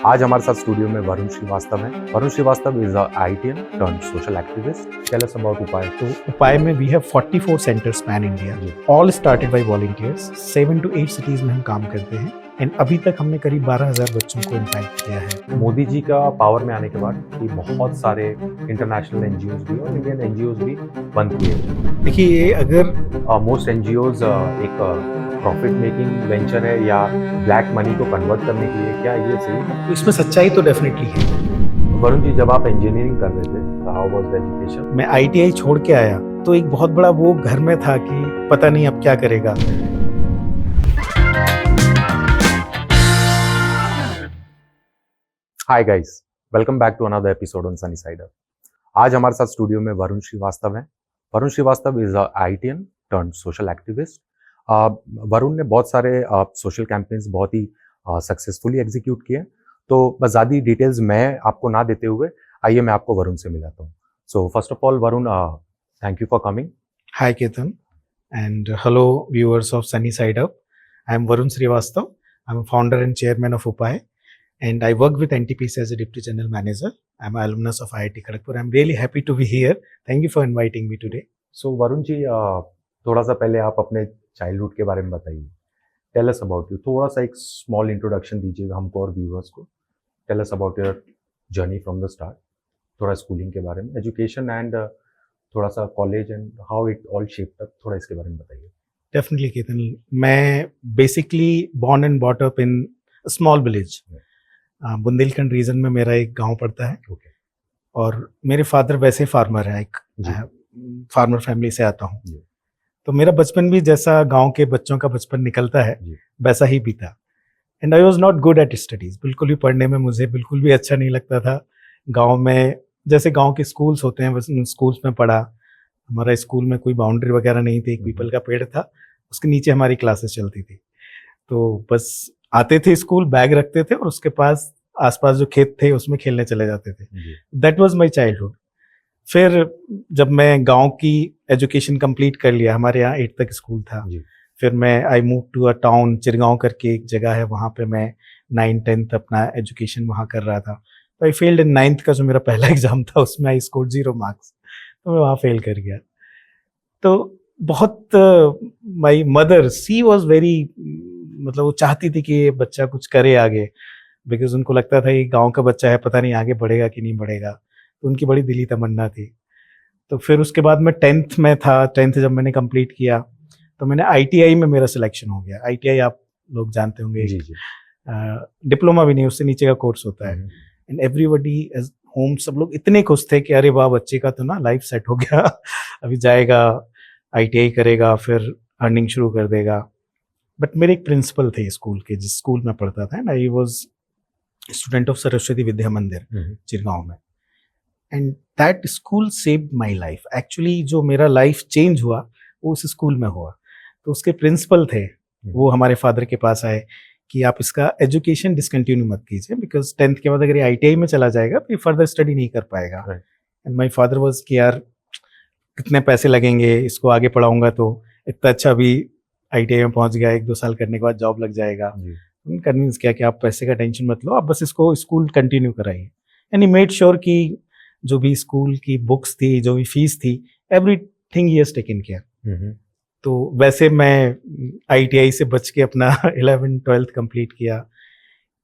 आज हमारे साथ स्टूडियो में वरुण श्रीवास्तव हैं। Varun Srivastava is a IITian turned social activist. Tell us about Upay. तो उपाय में we have 44 centres pan India, all started by volunteers. 7 to 8 cities में हम काम करते हैं एंड अभी तक हमने करीब 12,000 बच्चों को इम्पैक्ट किया है। मोदी जी का पावर में आने के बाद कि बहुत सारे इंटरनेशनल एनजीओज भी और इंडियन एनजीओज भी बंद किए। देखिए, ये अगर मोस्ट एनजीओज एक प्रॉफिट मेकिंग वेंचर है या ब्लैक मनी को कन्वर्ट करने के लिए, क्या ये सही है? तो इसमें सच्चाई तो डेफिनेटली है। वरुण जी, जब आप इंजीनियरिंग कर रहे थे, हाउ वाज द एजुकेशन? मैं ITI छोड़ के आया तो एक बहुत बड़ा वो घर में था कि पता नहीं अब क्या करेगा। Hi guys, welcome back to another episode on Sunny Side Up. आज हमारे साथ स्टूडियो में वरुण श्रीवास्तव हैं। Varun Srivastava is a IITian turned social activist. वरुण ने बहुत सारे सोशल कैंपेन्स बहुत ही सक्सेसफुली एग्जीक्यूट किए। तो बस ज़्यादा डिटेल्स मैं आपको ना देते हुए आइए मैं आपको वरुण से मिलाता हूँ। So first of all Varun, thank you for coming. Hi Ketan and hello viewers of Sunny Side Up. I am Varun Srivastav. I am a founder and chairman of Upay and I work with NTPC as a Deputy General Manager. I am an alumnus of IIT Kharagpur. I am really happy to be here. Thank you for inviting me today. सो वरुण जी, थोड़ा सा पहले आप अपने childhood के बारे में बताइए। Tell us about you. थोड़ा सा एक स्मॉल इंट्रोडक्शन दीजिएगा हमको और व्यूअर्स को। Tell us about your journey from the start, थोड़ा स्कूलिंग के बारे में, एजुकेशन एंड थोड़ा सा college and how it all shaped up, थोड़ा इसके बारे में बताइए। Definitely Ketan. मैं basically born and brought up in a small village. Bundelkhand region में मेरा एक गांव पड़ता है। Okay. और मेरे फादर वैसे फार्मर है, एक फार्मर फैमिली से आता हूँ। जी। तो मेरा बचपन भी जैसा गांव के बच्चों का बचपन निकलता है जी। वैसा ही बीता। And I was not good at studies, बिल्कुल भी पढ़ने में मुझे बिल्कुल भी अच्छा नहीं लगता था। गांव में जैसे गांव के स्कूल्स होते हैं, बस उन स्कूल्स में पढ़ा। हमारा स्कूल में कोई बाउंड्री वगैरह नहीं थी, एक पीपल का पेड़ था, उसके नीचे हमारी क्लासेस चलती थी। तो बस आते थे स्कूल, बैग रखते थे और उसके पास आसपास जो खेत थे उसमें खेलने चले जाते थे। That was my childhood. फिर जब मैं गांव की एजुकेशन कंप्लीट कर लिया, हमारे यहाँ 8 तक स्कूल था। फिर मैं I move to a town, Chirgaon करके एक जगह है, वहाँ पे मैं 9th-10th अपना एजुकेशन वहाँ कर रहा था। तो आई फेल्ड इन 9th का जो मेरा पहला एग्जाम था, उसमें आई स्कोर्ड 0 मार्क्स, तो मैं वहाँ फेल कर गया। तो बहुत my mother she was very, मतलब वो चाहती थी कि ये बच्चा कुछ करे आगे, बिकॉज उनको लगता था ये गांव का बच्चा है, पता नहीं आगे बढ़ेगा कि नहीं बढ़ेगा। तो उनकी बड़ी दिली तमन्ना थी। तो फिर उसके बाद मैं 10th में था। 10th जब मैंने कंप्लीट किया तो मैंने ITI में मेरा सिलेक्शन हो गया। ITI आप लोग जानते होंगे, डिप्लोमा भी नहीं, उससे नीचे का कोर्स होता है। एंड एवरीबडी एज होम, सब लोग इतने खुश थे कि अरे वाह, बच्चे का तो ना लाइफ सेट हो गया, अभी जाएगा ITI करेगा, फिर अर्निंग शुरू कर देगा। बट मेरे एक प्रिंसिपल थे स्कूल के, जिस स्कूल में पढ़ता था, and I was student of Saraswati Vidya Mandir Chirgaon में। And that school saved my life. Actually जो मेरा लाइफ चेंज हुआ वो उस स्कूल में हुआ। तो उसके प्रिंसिपल थे, वो हमारे फादर के पास आए कि आप इसका एजुकेशन डिसकंटिन्यू मत कीजिए, बिकॉज 10th के बाद अगर ये ITI में चला जाएगा तो ये फर्दर स्टडी नहीं कर पाएगा। एंड माई फादर वॉज कि यार कितने पैसे लगेंगे, इसको आगे पढ़ाऊंगा तो इतना अच्छा अभी ITI में पहुंच गया, 1-2 साल करने के बाद जॉब लग जाएगा। कन्विंस किया कि आप पैसे का टेंशन मत लो, आप बस इसको स्कूल कंटिन्यू कराइए। एंड ही मेड श्योर कि जो भी स्कूल की बुक्स थी, जो भी फीस थी, everything he has taken care. तो वैसे मैं ITI से बच के अपना 11th-12th कंप्लीट किया।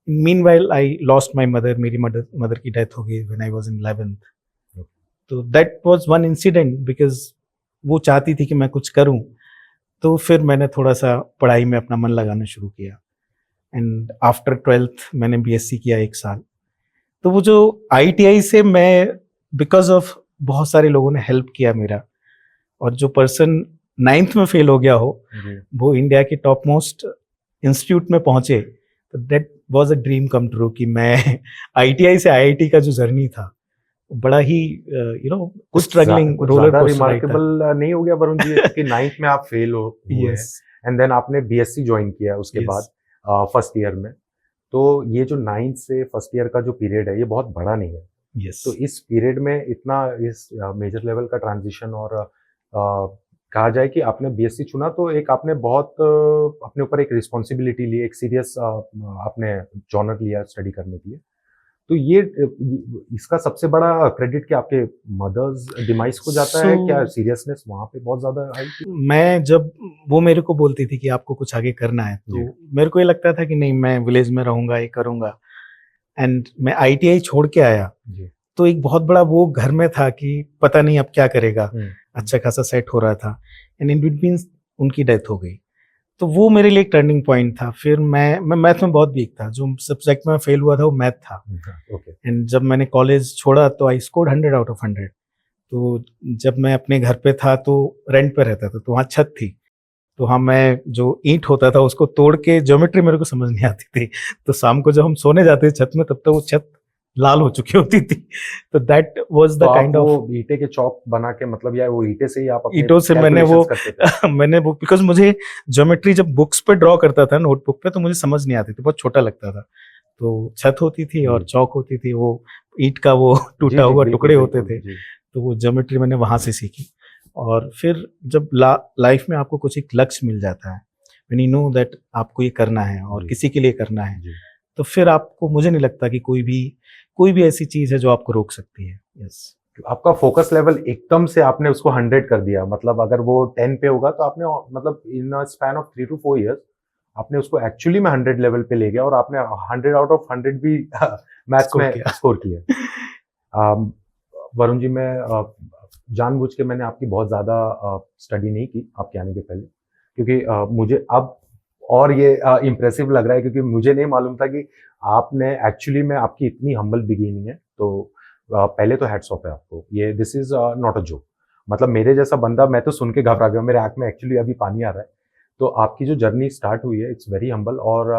Meanwhile I lost my mother, मेरी मदर की डेथ हो गई when I was in 11th। तो that was one incident, because वो चाहती थी कि मैं कुछ करूं। तो फिर मैंने थोड़ा सा पढ़ाई में अपना मन लगाना शुरू किया। एंड आफ्टर 12th मैंने BSc किया 1 साल। तो वो जो ITI से मैं, बिकॉज ऑफ बहुत सारे लोगों ने हेल्प किया मेरा, और जो पर्सन 9th में फेल हो गया हो वो इंडिया के टॉप मोस्ट इंस्टीट्यूट में पहुंचे, तो that was a dream come true कि मैं ITI से IIT का जो जर्नी था बड़ा ही कुछ स्ट्रगलिंग रोलर कोस्टर रिमार्केबल नहीं हो गया वरुण जी कि 9th में आप फेल हो हुए एंड देन आपने BSc ज्वाइन किया उसके बाद फर्स्ट ईयर में। तो ये जो 9th से फर्स्ट ईयर का जो पीरियड है ये बहुत बड़ा नहीं है। तो इस पीरियड में इतना इस मेजर लेवल का ट्रांजिशन और कहा जाए कि आपने बीएससी चुना तो एक आपने बहुत अपने ऊपर एक रिस्पॉन्सिबिलिटी ली, एक सीरियस आपने जॉनर लिया स्टडी करने के लिए। तो ये इसका सबसे बड़ा क्रेडिट क्या आपके मदर्स डिमाइस को जाता है? क्या सीरियसनेस वहाँ पे बहुत ज़्यादा आई थी? मैं जब वो मेरे को बोलती थी कि आपको कुछ आगे करना है, जी। तो मेरे को ये लगता था कि नहीं, मैं विलेज में रहूँगा, ये करूँगा। एंड मैं आईटीआई छोड़ के आया, जी। तो एक बहुत बड़ा वो घर में था कि पता नहीं अब क्या करेगा। हुँ। अच्छा खासा सेट हो रहा था एंड इन बिटवीन उनकी डेथ हो गई। तो वो मेरे लिए एक टर्निंग पॉइंट था। फिर मैं मैथ में बहुत वीक था, जो सब्जेक्ट में फेल हुआ था वो मैथ था। ओके। एंड जब मैंने कॉलेज छोड़ा तो आई स्कोर्ड 100 आउट ऑफ 100। तो जब मैं अपने घर पे था तो रेंट पे रहता था, तो वहाँ छत थी। तो हाँ, मैं जो ईंट होता था उसको तोड़ के ज्योमेट्री मेरे को समझ नहीं आती थी। तो शाम को जब हम सोने जाते थे छत में, तब तक वो छत लाल हो चुकी होती थी। तो दैट वाज तो द आप काइंड ऑफ वो ईंटे के चौक बना के मतलब या वो ईंटे से ही आप अपने ईंटों से मैंने वो कैलकुलेशंस करते थे? मैंने वो बिकॉज़ मुझे ज्योमेट्री जब बुक्स पे ड्रॉ करता था नोटबुक पे, तो मुझे समझ नहीं आती थी, बहुत छोटा लगता था। तो छत होती थी और जी। चौक होती थी, वो ईंट का वो जी, टूटा जी, हुआ बिल्कुल, टुकड़े होते बिल्कुल, थे। जी। तो वो ज्योमेट्री मैंने वहाँ से सीखी। और फिर जब लाइफ में आपको कुछ एक लक्ष्य मिल जाता है, व्हेन यू नो दैट आपको ये करना है और जी। किसी के लिए करना है, जी। तो फिर आपको, मुझे नहीं लगता कि कोई भी ऐसी चीज़ है जो आपको रोक सकती है। यस। आपका फोकस लेवल एकदम से आपने उसको 100 कर दिया, मतलब अगर वो 10 पे होगा तो आपने मतलब in a span of 3 to 4 years आपने उसको एक्चुअली में 100 लेवल पे ले गया और आपने 100 आउट ऑफ 100 भी मैथ्स स्कोर में किया। स्कोर किया। वरुण जी, मैं जानबूझ के मैंने आपकी बहुत ज़्यादा स्टडी नहीं की आपके आने के पहले, क्योंकि मुझे अब और ये इम्प्रेसिव लग रहा है, क्योंकि मुझे नहीं मालूम था कि आपने एक्चुअली में आपकी इतनी हम्बल बिगिनिंग है। तो पहले तो हैट्स ऑफ है आपको, ये this is not a joke. मतलब मेरे जैसा बंदा, मैं तो सुन के घबरा गया, मेरे आंख में एक्चुअली अभी पानी आ रहा है। तो आपकी जो जर्नी स्टार्ट हुई है, इट्स वेरी हम्बल। और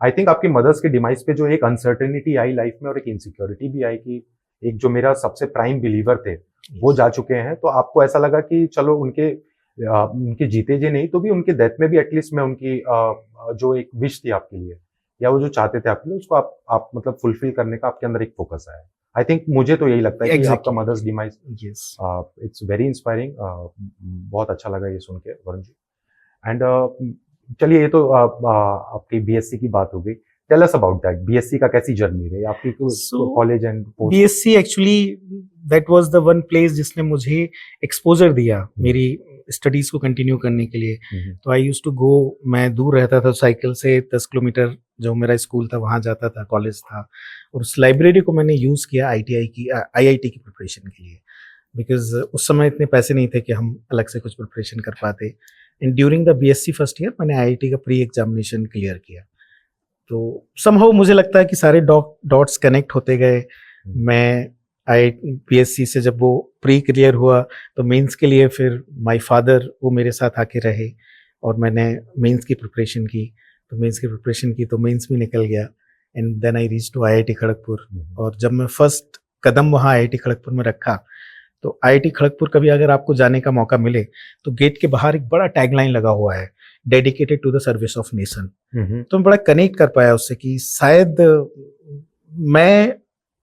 आई थिंक आपकी मदर्स के डिमाइस पे जो एक अनसर्टेनिटी आई लाइफ में और एक इनसिक्योरिटी भी आई कि एक जो मेरा सबसे प्राइम बिलीवर थे वो जा चुके हैं, तो आपको ऐसा लगा कि चलो उनके जीते जी नहीं तो भी उनके डेथ में भी एटलीस्ट मैं उनकी जो एक विश थी आपके लिए या वो जो चाहते थे आपके लिए, उसको आप मतलब फुलफिल करने का आपके अंदर एक फोकस आया। आई थिंक मुझे तो यही लगता है कि आपका Exactly. Mother's demise yes. It's very inspiring. बहुत अच्छा लगा ये सुन के वरुण जी। एंड चलिए, ये तो आपकी बीएससी की बात हो गई। Tell us about that, BSc का कैसी जर्नी रही आपकी So, college and post? BSc actually that was the one place जिसने मुझे एक्सपोजर दिया मेरी स्टडीज को कंटिन्यू करने के लिए। तो आई यूज्ड टू गो, मैं दूर रहता था साइकिल से 10 किलोमीटर, जो मेरा स्कूल था वहाँ जाता था, कॉलेज था। और उस लाइब्रेरी को मैंने यूज़ किया आईआईटी की प्रिपरेशन के लिए, बिकॉज उस समय इतने पैसे नहीं थे कि हम अलग से कुछ प्रिपरेशन कर पाते। And during the BSc first year मैंने आईआईटी का प्री एग्जामिनेशन क्लियर किया। तो समहाउ मुझे लगता है कि सारे डॉट्स कनेक्ट होते गए। मैं बीएससी से जब वो प्री क्लियर हुआ तो मेंस के लिए फिर माय फादर वो मेरे साथ आके रहे और मैंने मेंस की प्रिपरेशन की। तो मेंस की प्रिपरेशन की तो मेंस भी निकल गया and then I reach to IIT Kharagpur. और जब मैं फर्स्ट कदम वहाँ आईआईटी खड़गपुर में रखा, तो आईआईटी खड़गपुर कभी अगर आपको जाने का मौका मिले तो गेट के बाहर एक बड़ा टैगलाइन लगा हुआ है, dedicated to the service of nation. तो मैं बड़ा कनेक्ट कर पाया उससे कि शायद मैं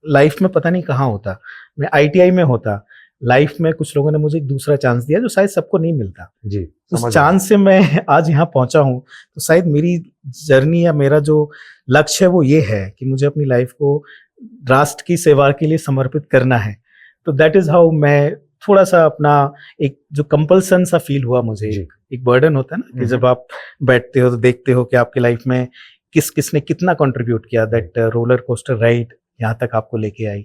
लाइफ में पता नहीं कहाँ होता, मैं आईटीआई में होता, लाइफ में कुछ लोगों ने मुझे एक दूसरा चांस दिया जो शायद सबको नहीं मिलता। जी, उस चांस से मैं आज यहाँ पहुंचा हूँ। तो शायद मेरी जर्नी या मेरा जो लक्ष्य है वो ये है कि मुझे अपनी लाइफ को राष्ट्र की सेवा के लिए समर्पित करना है। तो दैट इज हाउ मैं थोड़ा सा अपना एक जो कंपल्सन सा फील हुआ मुझे, एक बर्डन होता है ना कि जब आप बैठते हो तो देखते हो कि आपकी लाइफ में किसने कितना कंट्रीब्यूट किया, दैट रोलर कोस्टर राइड यहाँ तक आपको लेके आई।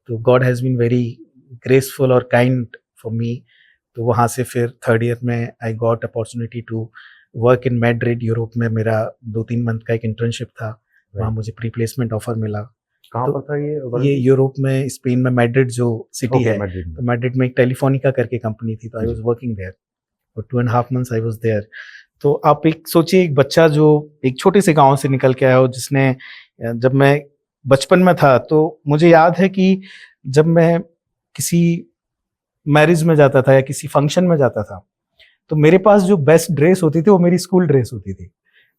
तो God has been very graceful और काइंड फॉर मी। तो वहाँ से फिर थर्ड ईयर में I got opportunity to work in Madrid, Europe में। मेरा 2-3 मंथ का एक इंटर्नशिप था, वहाँ मुझे प्री प्लेसमेंट ऑफर मिला। कहाँ पर था ये यूरोप में, स्पेन में, मैड्रिड जो सिटी है, तो मैड्रिड में एक टेलीफोनिका करके कंपनी थी, तो I was working there for 2.5 months I was there. तो आप एक सोचिए, एक बच्चा जो एक छोटे से गांव से निकल के आया हो, जिसने, जब मैं बचपन में था तो मुझे याद है कि जब मैं किसी मैरिज में जाता था या किसी फंक्शन में जाता था तो मेरे पास जो बेस्ट ड्रेस होती थी वो मेरी स्कूल ड्रेस होती थी।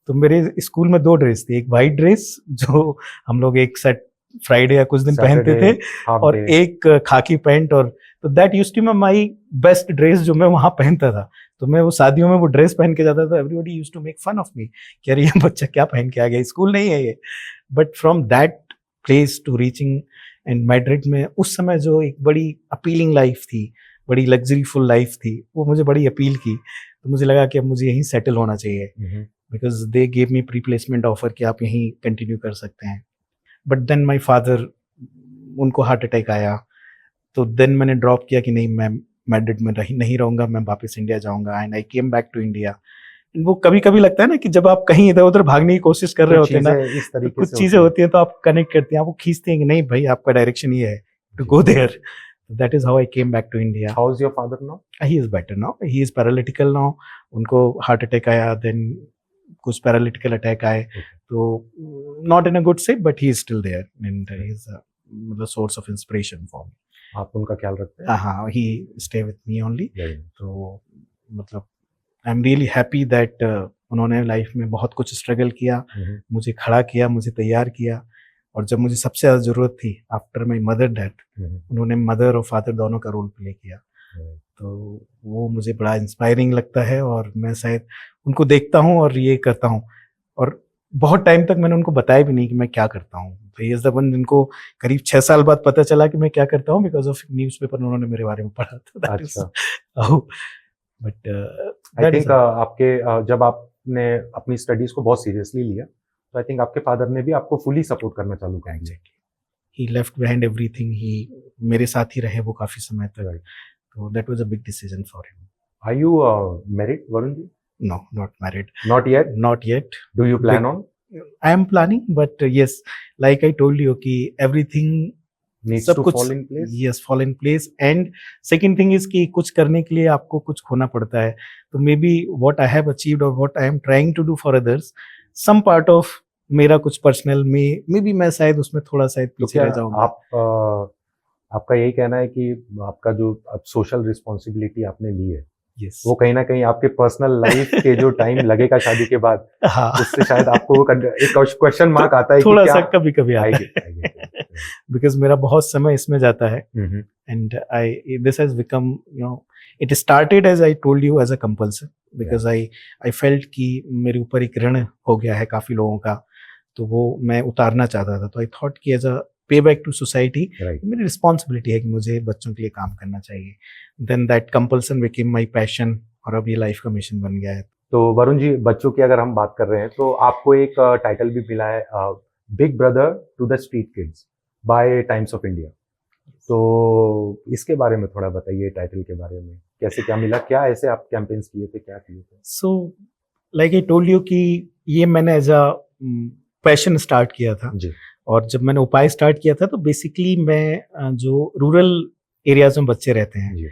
तो मेरे स्कूल में 2 ड्रेस थी, एक वाइट ड्रेस जो हम लोग एक सेट फ्राइडे या कुछ दिन पहनते थे, और एक खाकी पैंट, और तो that used to be my best dress जो मैं वहां पहनता था। तो मैं वो शादियों में वो ड्रेस पहन के जाता था, everybody used to make fun of me कि अरे ये बच्चा क्या पहन के आ गया, स्कूल नहीं है ये। But from that place to reaching and Madrid में उस समय जो एक बड़ी अपीलिंग लाइफ थी, बड़ी लग्जरीफुल लाइफ थी, वो मुझे बड़ी अपील की। तो मुझे लगा कि अब मुझे यहीं सेटल होना चाहिए, because they gave me pre placement offer कि आप यहीं कंटिन्यू कर सकते हैं। बट देन माई फादर, उनको हार्ट अटैक आया, तो देन मैंने ड्रॉप किया कि नहीं, मैं मैड्रिड में नहीं रहूँगा, मैं वापस इंडिया जाऊँगा। And I came back to India. वो कभी कभी लगता है ना कि जब आप कहीं इधर उधर भागने की कोशिश कर रहे होते हैं ना, तो कुछ चीज़ें होती हैं तो आप कनेक्ट करते हैं, आप वो खींचते हैं कि नहीं भाई आपका डायरेक्शन ये है, to go there. That is how I came back to India. How is your father now? He is better now. He is paralytical now. उनको हार्ट अटैक आया, then कुछ पैरालिटिकल अटैक आए, तो not in a good shape, but he is still there and he is the source of inspiration for me. आप उनका ख्याल रखते हैं? हाँ, he stay with me only. तो मतलब I am really happy that उन्होंने लाइफ में बहुत कुछ स्ट्रगल किया, मुझे खड़ा किया, मुझे तैयार किया, और जब मुझे सबसे ज़्यादा ज़रूरत थी आफ्टर माई मदर डेथ, उन्होंने मदर और फादर दोनों का रोल प्ले किया। तो वो मुझे बड़ा इंस्पायरिंग लगता है, और मैं शायद उनको देखता हूँ और ये करता हूँ, और बहुत टाइम तक मैंने उनको बताया भी नहीं कि मैं क्या करता हूँ। तो ये वन जिनको करीब 6 साल बाद पता चला कि मैं क्या करता हूँ, बिकॉज ऑफ न्यूज़पेपर उन्होंने मेरे बारे में पढ़ा था। बट आई थिंक आपके जब आपने अपनी स्टडीज को बहुत सीरियसली लिया, तो आई थिंक आपके फादर ने भी आपको फुली सपोर्ट करना चालू कर दिया। He left behind everything, he मेरे साथ ही रहे वो काफी समय तक। तो that was a big decision for him. Are you married, Varun ji? No, not married. Not yet? Not yet. Do you plan on? I am planning, but yes, like I told you कि everything needs to fall in place. Yes, fall in place. And second thing is कि कुछ करने के लिए आपको कुछ खोना पड़ता है। तो maybe what I have achieved or what I am trying to do for others, some part of मेरा कुछ पर्सनल में maybe मैं शायद उसमें थोड़ा शायद पीछे रह जाऊंगा। आपका यही कहना है कि आपका जो सोशल रिस्पॉन्सिबिलिटी आपने ली है, yes, वो कहीं ना कहीं आपके पर्सनल लाइफ के जो टाइम लगेगा शादी के बाद, हाँ, उससे शायद आपको एक क्वेश्चन मार्क आता है थोड़ा सा कभी कभी आता है, बिकॉज मेरा बहुत समय इसमें जाता है। And I this has become, you know, it started as I told you as a compulsion, because I felt कि मेरे ऊपर एक ऋण हो गया है काफी लोगों का, तो वो मैं उतारना चाहता था। तो आई थॉट कि as a pay back to society मेरी रिस्पॉन्सिबिलिटी है कि मुझे बच्चों के लिए काम करना चाहिए। Then that compulsion became my passion, और अब ये लाइफ का मिशन बन गया है। तो वरुण जी, बच्चों की अगर हम बात कर रहे हैं तो आपको एक टाइटल भी मिला है, big brother to the street kids by Times of India. तो इसके बारे में थोड़ा बताइए, टाइटल के बारे में कैसे क्या मिला, क्या ऐसे आप कैंपेन्स किए थे, क्या किए थे? So like I told you कि ये मैंने एज अ पैशन स्टार्ट किया था जी। और जब मैंने उपाय स्टार्ट किया था तो बेसिकली मैं जो रूरल एरियाज में बच्चे रहते हैं जी,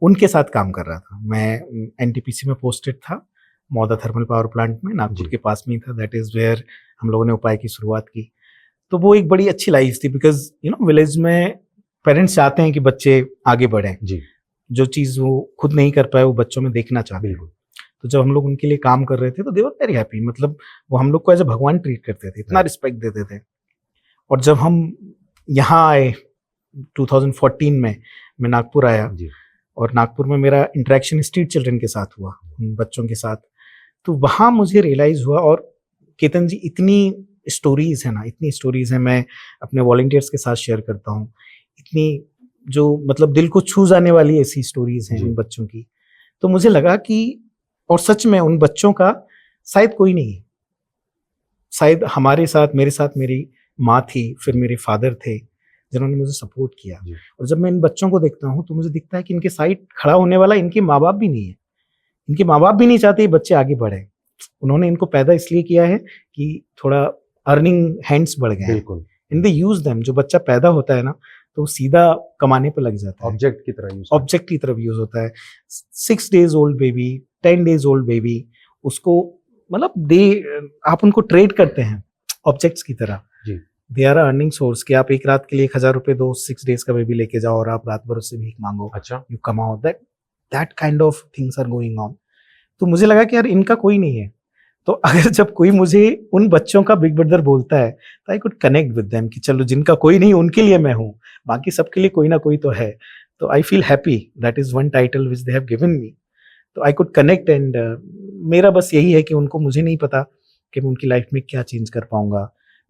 उनके साथ काम कर रहा था। मैं एनटीपीसी में पोस्टेड था, मौदा थर्मल पावर प्लांट में, नागपुर के पास में ही था। दैट इज वेयर हम लोगों ने उपाय की शुरुआत की। तो वो एक बड़ी अच्छी लाइफ थी, बिकॉज यू नो विलेज में पेरेंट्स चाहते हैं कि बच्चे आगे बढ़ें जी, जो चीज़ वो खुद नहीं कर पाए वो बच्चों में देखना चाहते हैं। तो जब हम लोग उनके लिए काम कर रहे थे तो दे वर वेरी हैप्पी, मतलब वो हम लोग को एज अ भगवान ट्रीट करते थे, इतना रिस्पेक्ट देते थे। और जब हम यहाँ आए 2014 में, मैं नागपुर आया जी, और नागपुर में मेरा इंटरेक्शन स्ट्रीट चिल्ड्रन के साथ हुआ, उन बच्चों के साथ। तो वहाँ मुझे रियलाइज़ हुआ, और केतन जी इतनी स्टोरीज़ है ना, इतनी स्टोरीज़ हैं, मैं अपने वॉलंटियर्स के साथ शेयर करता हूँ, इतनी जो मतलब दिल को छू जाने वाली ऐसी स्टोरीज़ हैं उन बच्चों की। तो मुझे लगा कि, और सच में उन बच्चों का शायद कोई नहीं, शायद हमारे साथ, मेरे साथ मेरी माँ थी, फिर मेरे फादर थे जिन्होंने मुझे सपोर्ट किया। और जब मैं इन बच्चों को देखता हूँ तो मुझे दिखता है कि इनके साइड खड़ा होने वाला इनके माँ बाप भी नहीं है। इनके माँ बाप भी नहीं चाहते ये बच्चे आगे बढ़े। उन्होंने इनको पैदा इसलिए किया है कि थोड़ा अर्निंग हैंड्स बढ़ गए हैं, इन दे यूज देम। जो बच्चा पैदा होता है ना तो सीधा कमाने पे लग जाता है, ऑब्जेक्ट की तरफ यूज होता है। 6 days old baby, 10 days old baby, उसको मतलब आप उनको ट्रेड करते हैं ऑब्जेक्ट्स की तरह। दे आर अर्निंग सोर्स, कि आप एक रात के लिए 1000 रुपए दो, 6 days का बेबी लेके जाओ और आप रात भर उससे भीख मांगो, अच्छा यू कमाओ। That kind of things are going on. तो मुझे लगा कि यार इनका कोई नहीं है, तो अगर जब कोई मुझे उन बच्चों का बिग ब्रदर बोलता है तो I could connect with them कि चलो जिनका कोई नहीं उनके लिए मैं हूँ, बाकी सबके लिए कोई ना कोई तो है। तो I feel happy, that is one title which they have given me. तो आई कुड कनेक्ट एंड मेरा बस यही है कि उनको, मुझे नहीं पता कि मैं उनकी लाइफ में क्या चेंज कर पाऊंगा,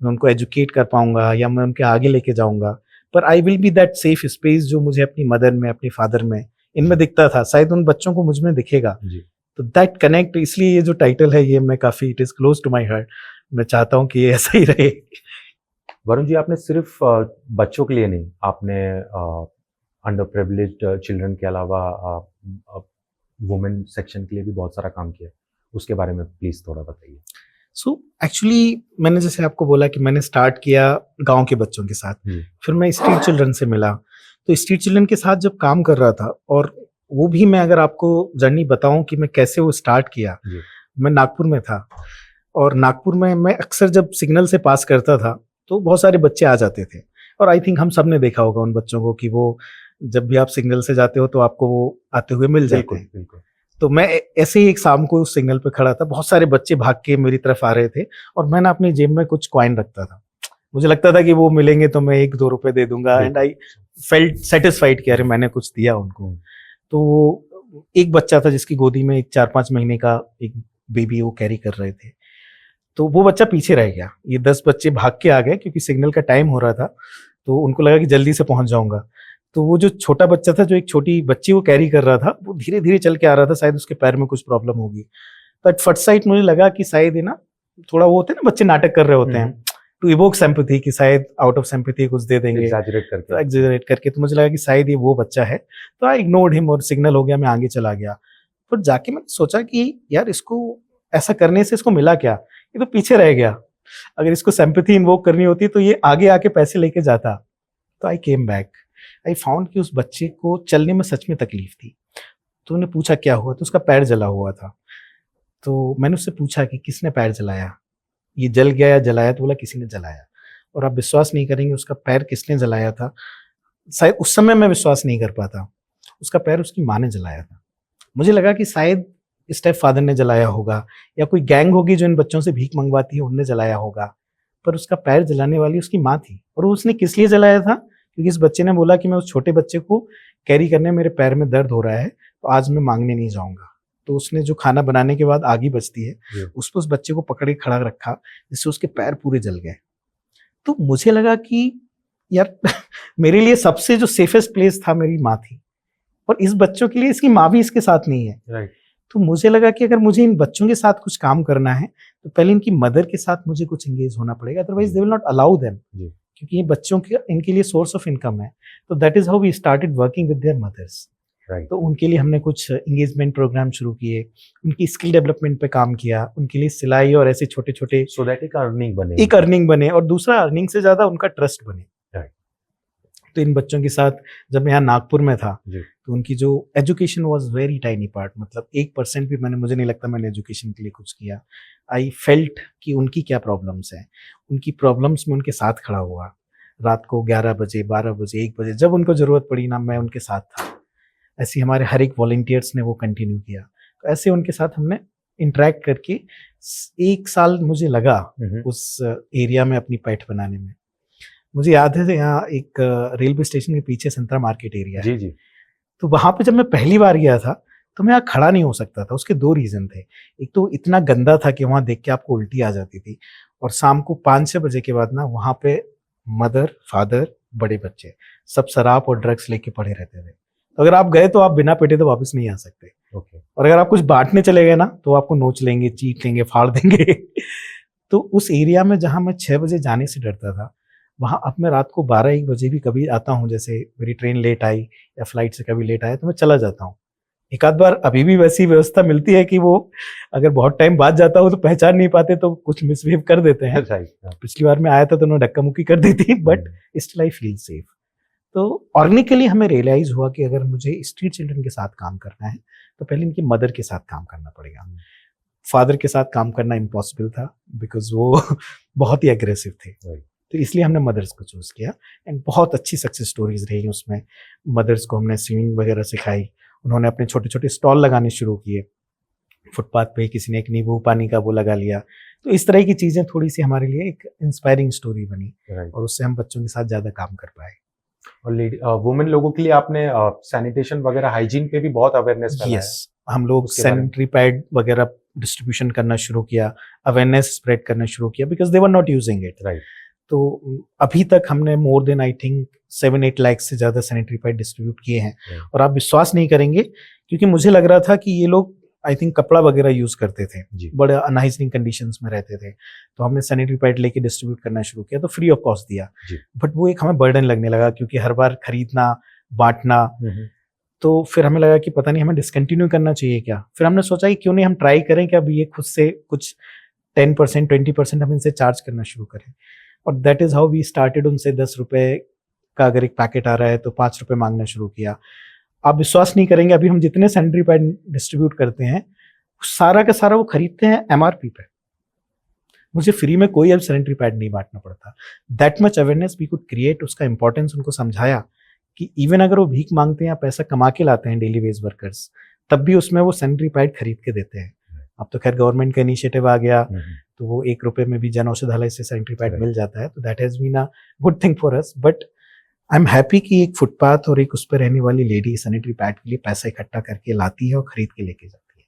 मैं उनको एजुकेट कर पाऊंगा या मैं उनके आगे लेके जाऊंगा, पर I will be that safe space जो मुझे अपनी मदर में, अपने फादर में, इनमें दिखता था, शायद उन बच्चों को मुझ में दिखेगा। तो दैट कनेक्ट, इसलिए ये जो टाइटल है ये मैं काफी, it is close to my heart. मैं चाहता हूँ कि ये ऐसा ही रहे। वरुण जी, आपने सिर्फ बच्चों के लिए नहीं, आपने अंडर प्रिविलेज्ड चिल्ड्रन के अलावा वुमेन सेक्शन के लिए भी बहुत सारा काम किया, उसके बारे में प्लीज थोड़ा बताइए। सो एक्चुअली मैंने जैसे आपको बोला कि मैंने स्टार्ट किया गांव के बच्चों के साथ, फिर मैं स्ट्रीट चिल्ड्रन से मिला। तो स्ट्रीट चिल्ड्रन के साथ जब काम कर रहा था, और वो भी मैं अगर आपको जर्नी बताऊं कि मैं कैसे वो स्टार्ट किया, मैं नागपुर में था, और नागपुर में मैं अक्सर जब सिग्नल से पास करता था तो बहुत सारे बच्चे आ जाते थे, और आई थिंक हम सब ने देखा होगा उन बच्चों को कि वो जब भी आप सिग्नल से जाते हो तो आपको वो आते हुए मिल जाते हैं। बिल्कुल। तो मैं ऐसे ही एक शाम को उस सिग्नल पे खड़ा था, बहुत सारे बच्चे भाग के मेरी तरफ आ रहे थे, और मैं ना अपनी जेब में कुछ कॉइन रखता था। मुझे लगता था कि वो मिलेंगे तो मैं 1-2 रुपए दे दूंगा, एंड आई फेल्ट सेटिस्फाइड कि अरे मैंने कुछ दिया उनको। तो एक बच्चा था जिसकी गोदी में एक 4-5 महीने का एक बेबी वो कैरी कर रहे थे, तो वो बच्चा पीछे रह गया। ये 10 बच्चे भाग के आ गए क्योंकि सिग्नल का टाइम हो रहा था, तो उनको लगा कि जल्दी से पहुंच जाऊंगा। तो वो जो छोटा बच्चा था, जो एक छोटी बच्ची वो कैरी कर रहा था, वो धीरे धीरे चल के आ रहा था, शायद उसके पैर में कुछ प्रॉब्लम होगी। तो एट फर्स्ट साइट मुझे लगा कि शायद है ना, थोड़ा वो होते हैं ना बच्चे नाटक कर रहे होते हैं टू इवोक सिंपैथी, कि शायद आउट ऑफ सिंपैथी कुछ दे देंगे, एग्जैजरेट करके। तो मुझे लगा कि शायद ये वो बच्चा है, तो आई इग्नोर्ड हिम और सिग्नल हो गया, मैं आगे चला गया। फिर जाके मैंने सोचा कि यार इसको ऐसा करने से इसको मिला क्या, ये तो पीछे रह गया। अगर इसको सिंपैथी इन्वोक करनी होती तो ये आगे आके पैसे लेके जाता। तो आई केम बैक, आई फाउंड कि उस बच्चे को चलने में सच में तकलीफ थी। तो उन्हें पूछा क्या हुआ, तो उसका पैर जला हुआ था। तो मैंने उससे पूछा कि किसने पैर जलाया, ये जल गया या जलाया? तो बोला किसी ने जलाया। और आप विश्वास नहीं करेंगे, उसका पैर किसने जलाया था, शायद उस समय मैं विश्वास नहीं कर पाता, उसका पैर उसकी माँ ने जलाया था। मुझे लगा कि शायद स्टेप फादर ने जलाया होगा, या कोई गैंग होगी जो इन बच्चों से भीख मंगवाती है, उनने जलाया होगा, पर उसका पैर जलाने वाली उसकी माँ थी। और उसने किस लिए जलाया था? क्योंकि इस बच्चे ने बोला कि मैं उस छोटे बच्चे को कैरी करने, मेरे पैर में दर्द हो रहा है, तो आज मैं मांगने नहीं जाऊंगा। तो उसने जो खाना बनाने के बाद आग ही बचती है, उस पर उस बच्चे को पकड़ के खड़ा रखा, जिससे उसके पैर पूरे जल गए। तो मुझे लगा कि यार मेरे लिए सबसे जो सेफेस्ट प्लेस था मेरी माँ थी, और इस बच्चों के लिए इसकी माँ भी इसके साथ नहीं है। राइट। तो मुझे लगा कि अगर मुझे इन बच्चों के साथ कुछ काम करना है तो पहले इनकी मदर के साथ मुझे कुछ एंगेज होना पड़ेगा, otherwise they will not allow them, क्योंकि ये बच्चों के, इनके लिए सोर्स ऑफ इनकम है। तो that is how we started working with their mothers. तो उनके लिए हमने कुछ एंगेजमेंट प्रोग्राम शुरू किए, उनकी स्किल डेवलपमेंट पे काम किया, उनके लिए सिलाई और ऐसे छोटे छोटे, सो दैट एक अर्निंग बने, और दूसरा अर्निंग से ज्यादा उनका ट्रस्ट बने। तो इन बच्चों के साथ जब मैं यहाँ नागपुर में था, तो उनकी जो education was very tiny part, मतलब 1% भी मुझे नहीं लगता मैंने एजुकेशन के लिए कुछ किया। आई फेल्ट कि उनकी क्या प्रॉब्लम्स हैं, उनकी प्रॉब्लम्स में उनके साथ खड़ा हुआ। रात को 11 बजे, 12 बजे, 1 बजे जब उनको ज़रूरत पड़ी ना, मैं उनके साथ था। ऐसे हमारे हर एक वॉलंटियर्स ने वो कंटिन्यू किया। तो ऐसे उनके साथ हमने इंटरेक्ट करके 1 साल मुझे लगा उस एरिया में अपनी पैठ बनाने में। मुझे याद है यहाँ एक रेलवे स्टेशन के पीछे संतरा मार्केट एरिया है। जी। तो वहां पे जब मैं पहली बार गया था तो मैं यहाँ खड़ा नहीं हो सकता था। उसके 2 रीजन थे। एक तो इतना गंदा था कि वहां देख के आपको उल्टी आ जाती थी, और शाम को 5-6 बजे के बाद ना वहां पे मदर, फादर, बड़े बच्चे सब शराब और ड्रग्स लेके पड़े रहते थे। तो अगर आप गए तो आप बिना पेटे तो वापस नहीं आ सकते। और अगर आप कुछ बांटने चले गए ना तो आपको नोच लेंगे, चीट लेंगे, फाड़ देंगे। तो उस एरिया में जहां मैं 6 बजे जाने से डरता था, वहाँ अब मैं रात को 12-1 बजे भी कभी आता हूँ, जैसे मेरी ट्रेन लेट आई या फ्लाइट से कभी लेट आया तो मैं चला जाता हूँ। एक आध बार अभी भी वैसी व्यवस्था मिलती है कि वो अगर बहुत टाइम बाद जाता हो तो पहचान नहीं पाते, तो कुछ मिसबिहेव कर देते हैं। पिछली बार मैं आया था तो उन्होंने धक्का मुक्की कर दी थी, but still I feel safe. तो ऑर्गेनिकली हमें रियलाइज हुआ कि अगर मुझे स्ट्रीट चिल्ड्रन के साथ काम करना है तो पहले इनकी मदर के साथ काम करना पड़ेगा। फादर के साथ काम करना इम्पॉसिबल था, बिकॉज वो बहुत ही एग्रेसिव थे। तो इसलिए हमने मदर्स को चूज किया, एंड बहुत अच्छी सक्सेस स्टोरीज रही उसमें। मदर्स को हमने स्विमिंग वगैरह सिखाई, उन्होंने अपने छोटे छोटे स्टॉल लगाने शुरू किए, फुटपाथ पे किसी ने एक नींबू पानी का वो लगा लिया। तो इस तरह की चीज़ें थोड़ी सी हमारे लिए एक इंस्पायरिंग स्टोरी बनी राइट। और उससे हम बच्चों के साथ ज़्यादा काम कर पाए। और वुमेन लोगों के लिए आपने सैनिटेशन वगैरह हाइजीन पे भी बहुत अवेयरनेस फैलाया है। यस, हम लोग उसके बारे में? सैनिटरी पैड वगैरह डिस्ट्रीब्यूशन करना शुरू किया, अवेयरनेस स्प्रेड करना शुरू किया because they were not using it. Right. तो अभी तक हमने more than I think 7-8 lakh से ज़्यादा सैनिटरी पैड डिस्ट्रीब्यूट किए हैं। Right. और आप विश्वास नहीं करेंगे, क्योंकि मुझे लग रहा था कि ये लोग आई थिंक कपड़ा वगैरह यूज़ करते थे, जी। बड़े अनहाइजीनिक कंडीशंस में रहते थे। तो हमने सैनिटरी पैड लेके डिस्ट्रीब्यूट करना शुरू किया, तो फ्री ऑफ कॉस्ट दिया। जी। बट वो एक हमें बर्डन लगने लगा, क्योंकि हर बार खरीदना, बाँटना, हम्म। तो फिर हमें लगा कि पता नहीं हमें डिसकंटिन्यू करना चाहिए क्या। फिर हमने सोचा कि क्यों नहीं हम ट्राई करें कि अब ये खुद से कुछ 10% 20% हम इनसे चार्ज करना शुरू करें। और that is how we started. उनसे 10 रुपए का अगर एक पैकेट आ रहा है तो 5 रुपए मांगना शुरू किया। आप विश्वास नहीं करेंगे, अभी हम जितने सैनिटरी पैड डिस्ट्रीब्यूट करते हैं सारा का सारा वो खरीदते हैं एमआरपी पे। मुझे फ्री में कोई अब सैनिटरी पैड नहीं बांटना पड़ता। That much awareness we could create. उसका इंपॉर्टेंस उनको समझाया कि इवन अगर वो भीख मांगते हैं या पैसा कमा के लाते हैं डेली वेज वर्कर्स, तब भी उसमें वो सैनिटरी पैड खरीद के देते हैं। अब तो खैर गवर्नमेंट का इनिशिएटिव आ गया, तो वो 1 रुपए में भी जन औषधालय से सैनिटरी पैड मिल जाता है। तो that has been a good thing for us. But I am happy कि एक फुटपाथ और एक उस पर रहने वाली लेडी सैनिटरी पैड के लिए पैसा इकट्ठा करके लाती है और खरीद के लेके जाती है।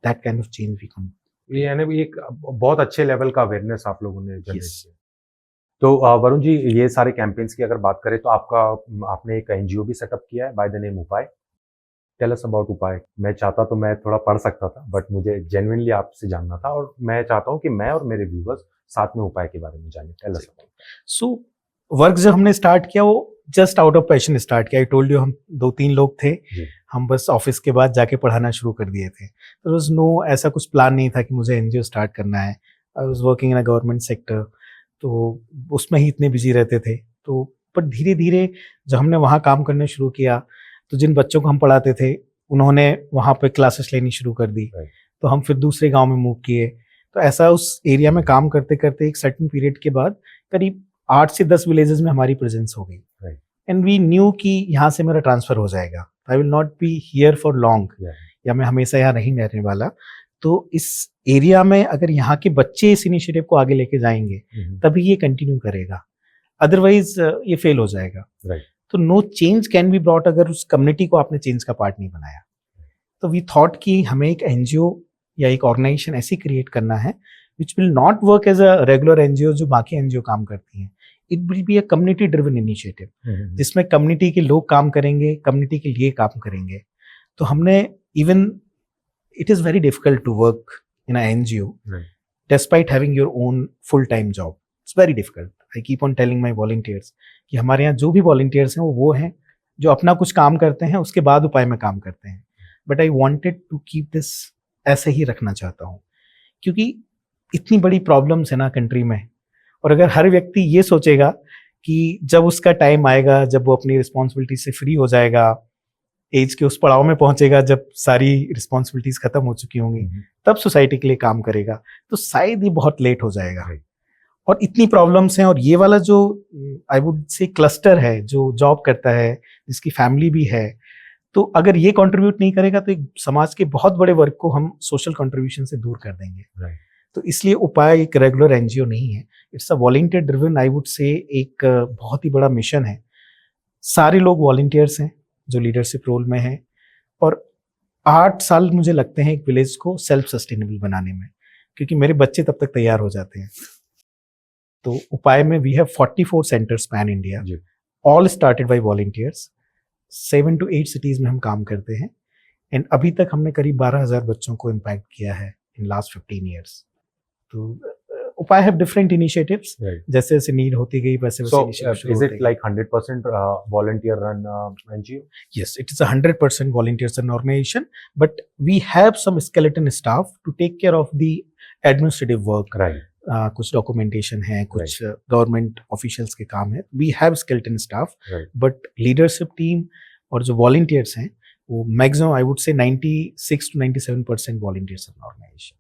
That kind of change we can. ये यानी भी एक बहुत अच्छे लेवल का अवेयरनेस आप लोगों ने जनरेट Yes. किया। तो वरुण जी, ये सारे कैंपेन्स की अगर बात करें तो आपने एक एनजीओ भी सेटअप किया है बाय द नेम उपाय। टेल अस अबाउट उपाय। मैं चाहता तो मैं थोड़ा पढ़ सकता था, बट मुझे जेन्युइनली आपसे जानना था, और मैं चाहता हूँ कि मैं और मेरे व्यूवर्स साथ में उपाय के बारे में जानें। Tell us about. So work जब हमने स्टार्ट किया वो just out of passion start किया। आई टोल्ड यू हम 2-3 लोग थे, हम बस ऑफिस के बाद जाके पढ़ाना शुरू कर दिए थे। तो वाज नो ऐसा कुछ प्लान नहीं था कि मुझे एनजीओ स्टार्ट करना है। आई was working in a government sector, तो उसमें ही इतने बिजी रहते थे। तो पर धीरे धीरे जब हमने वहाँ काम करना शुरू किया, तो जिन बच्चों को हम पढ़ाते थे उन्होंने वहाँ पे क्लासेस लेनी शुरू कर दी। तो हम फिर दूसरे गांव में मूव किए। तो ऐसा उस एरिया में काम करते करते एक सर्टेन पीरियड के बाद करीब 8 से 10 विलेजेस में हमारी प्रेजेंस हो गई। एंड वी न्यू कि यहाँ से मेरा ट्रांसफर हो जाएगा, I will not be here for long, या मैं हमेशा यहाँ नहीं रहने वाला। तो इस एरिया में अगर यहाँ के बच्चे इस इनिशिएटिव को आगे लेके जाएंगे तभी ये कंटिन्यू करेगा, अदरवाइज ये फेल हो जाएगा। तो no change can be brought अगर उस कम्युनिटी को आपने चेंज का पार्ट नहीं बनाया। तो वी थॉट कि हमें एक एनजीओ या एक ऑर्गेनाइजेशन ऐसी क्रिएट करना है which will not work as a regular NGO जो बाकी एनजीओ काम करती हैं। It will be a community driven initiative जिसमें कम्युनिटी के लोग काम करेंगे, कम्युनिटी के लिए काम करेंगे। तो हमने even it is very difficult to work in an NGO despite having your own full-time job. It's very difficult. I keep on telling my volunteers कि हमारे यहाँ जो भी volunteers हैं वो हैं जो अपना कुछ काम करते हैं उसके बाद उपाय में काम करते हैं। But I wanted to keep this ऐसे ही रखना चाहता हूँ, क्योंकि इतनी बड़ी प्रॉब्लम्स है ना कंट्री में, और अगर हर व्यक्ति ये सोचेगा कि जब उसका टाइम आएगा, जब वो अपनी रिस्पॉन्सिबिलिटी से फ्री हो जाएगा, एज के उस पड़ाव में पहुंचेगा जब सारी रिस्पॉन्सिबिलिटीज खत्म हो चुकी होंगी, तब सोसाइटी के लिए काम करेगा, तो शायद ये बहुत लेट हो जाएगा। और इतनी प्रॉब्लम्स हैं, और ये वाला जो आई वुड से क्लस्टर है जो जॉब करता है, जिसकी फैमिली भी है, तो अगर ये कंट्रीब्यूट नहीं करेगा तो एक समाज के बहुत बड़े वर्ग को हम सोशल कंट्रीब्यूशन से दूर कर देंगे। तो इसलिए उपाय एक रेगुलर एनजीओ नहीं है, it's a volunteer driven, I would से एक बहुत ही बड़ा मिशन है। सारे लोग वॉलंटियर्स हैं जो लीडरशिप रोल में है, और 8 साल मुझे लगते हैं एक विलेज को सेल्फ सस्टेनेबल बनाने में, क्योंकि मेरे बच्चे तब तक तैयार हो जाते हैं। तो उपाय में we have 44 centres pan India, all started by volunteers. 7 to 8 cities में हम काम करते हैं, एंड अभी तक हमने करीब 12,000 बच्चों को इम्पैक्ट किया है इन लास्ट 15 ईयर्स। तो उपाय हैव डिफरेंट इनिशिएटिव्स, जैसे जैसे नीड होती गई वैसे वैसे initiatives. Is it like 100% volunteer run NGO? Yes, it is a 100% volunteers and organization, but we have some skeleton staff to take care of the administrative work. कुछ documentation है, कुछ government officials के काम है, we have skeleton staff, but leadership team और जो volunteers हैं वो मैक्सिमम आई वुड से 96 to 97% वॉलंटियर्स एन ऑर्गेनाइजेशन।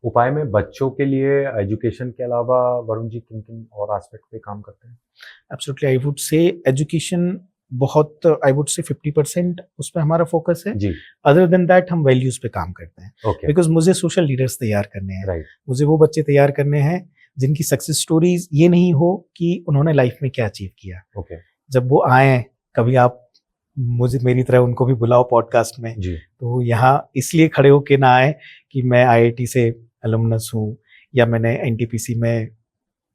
उपाय में बच्चों के लिए एजुकेशन के अलावा वरुण जी किन किन और एस्पेक्ट पे काम करते हैं? एब्सोल्युटली, आई वुड से एजुकेशन बहुत आई वुड से 50% उस पर हमारा फोकस है। जी, अदर देन दैट हम वैल्यूज पे काम करते हैं, ओके, बिकॉज मुझे सोशल लीडर्स तैयार करने हैं। राइट, मुझे वो बच्चे तैयार करने हैं जिनकी सक्सेस स्टोरीज ये नहीं हो कि उन्होंने लाइफ में क्या अचीव किया। ओके, जब वो आए, कभी आप मुझे मेरी तरह उनको भी बुलाओ पॉडकास्ट में, जी, तो यहाँ इसलिए खड़े होके ना आए कि मैं आईआईटी से अलुमनस हूँ या मैंने एनटीपीसी में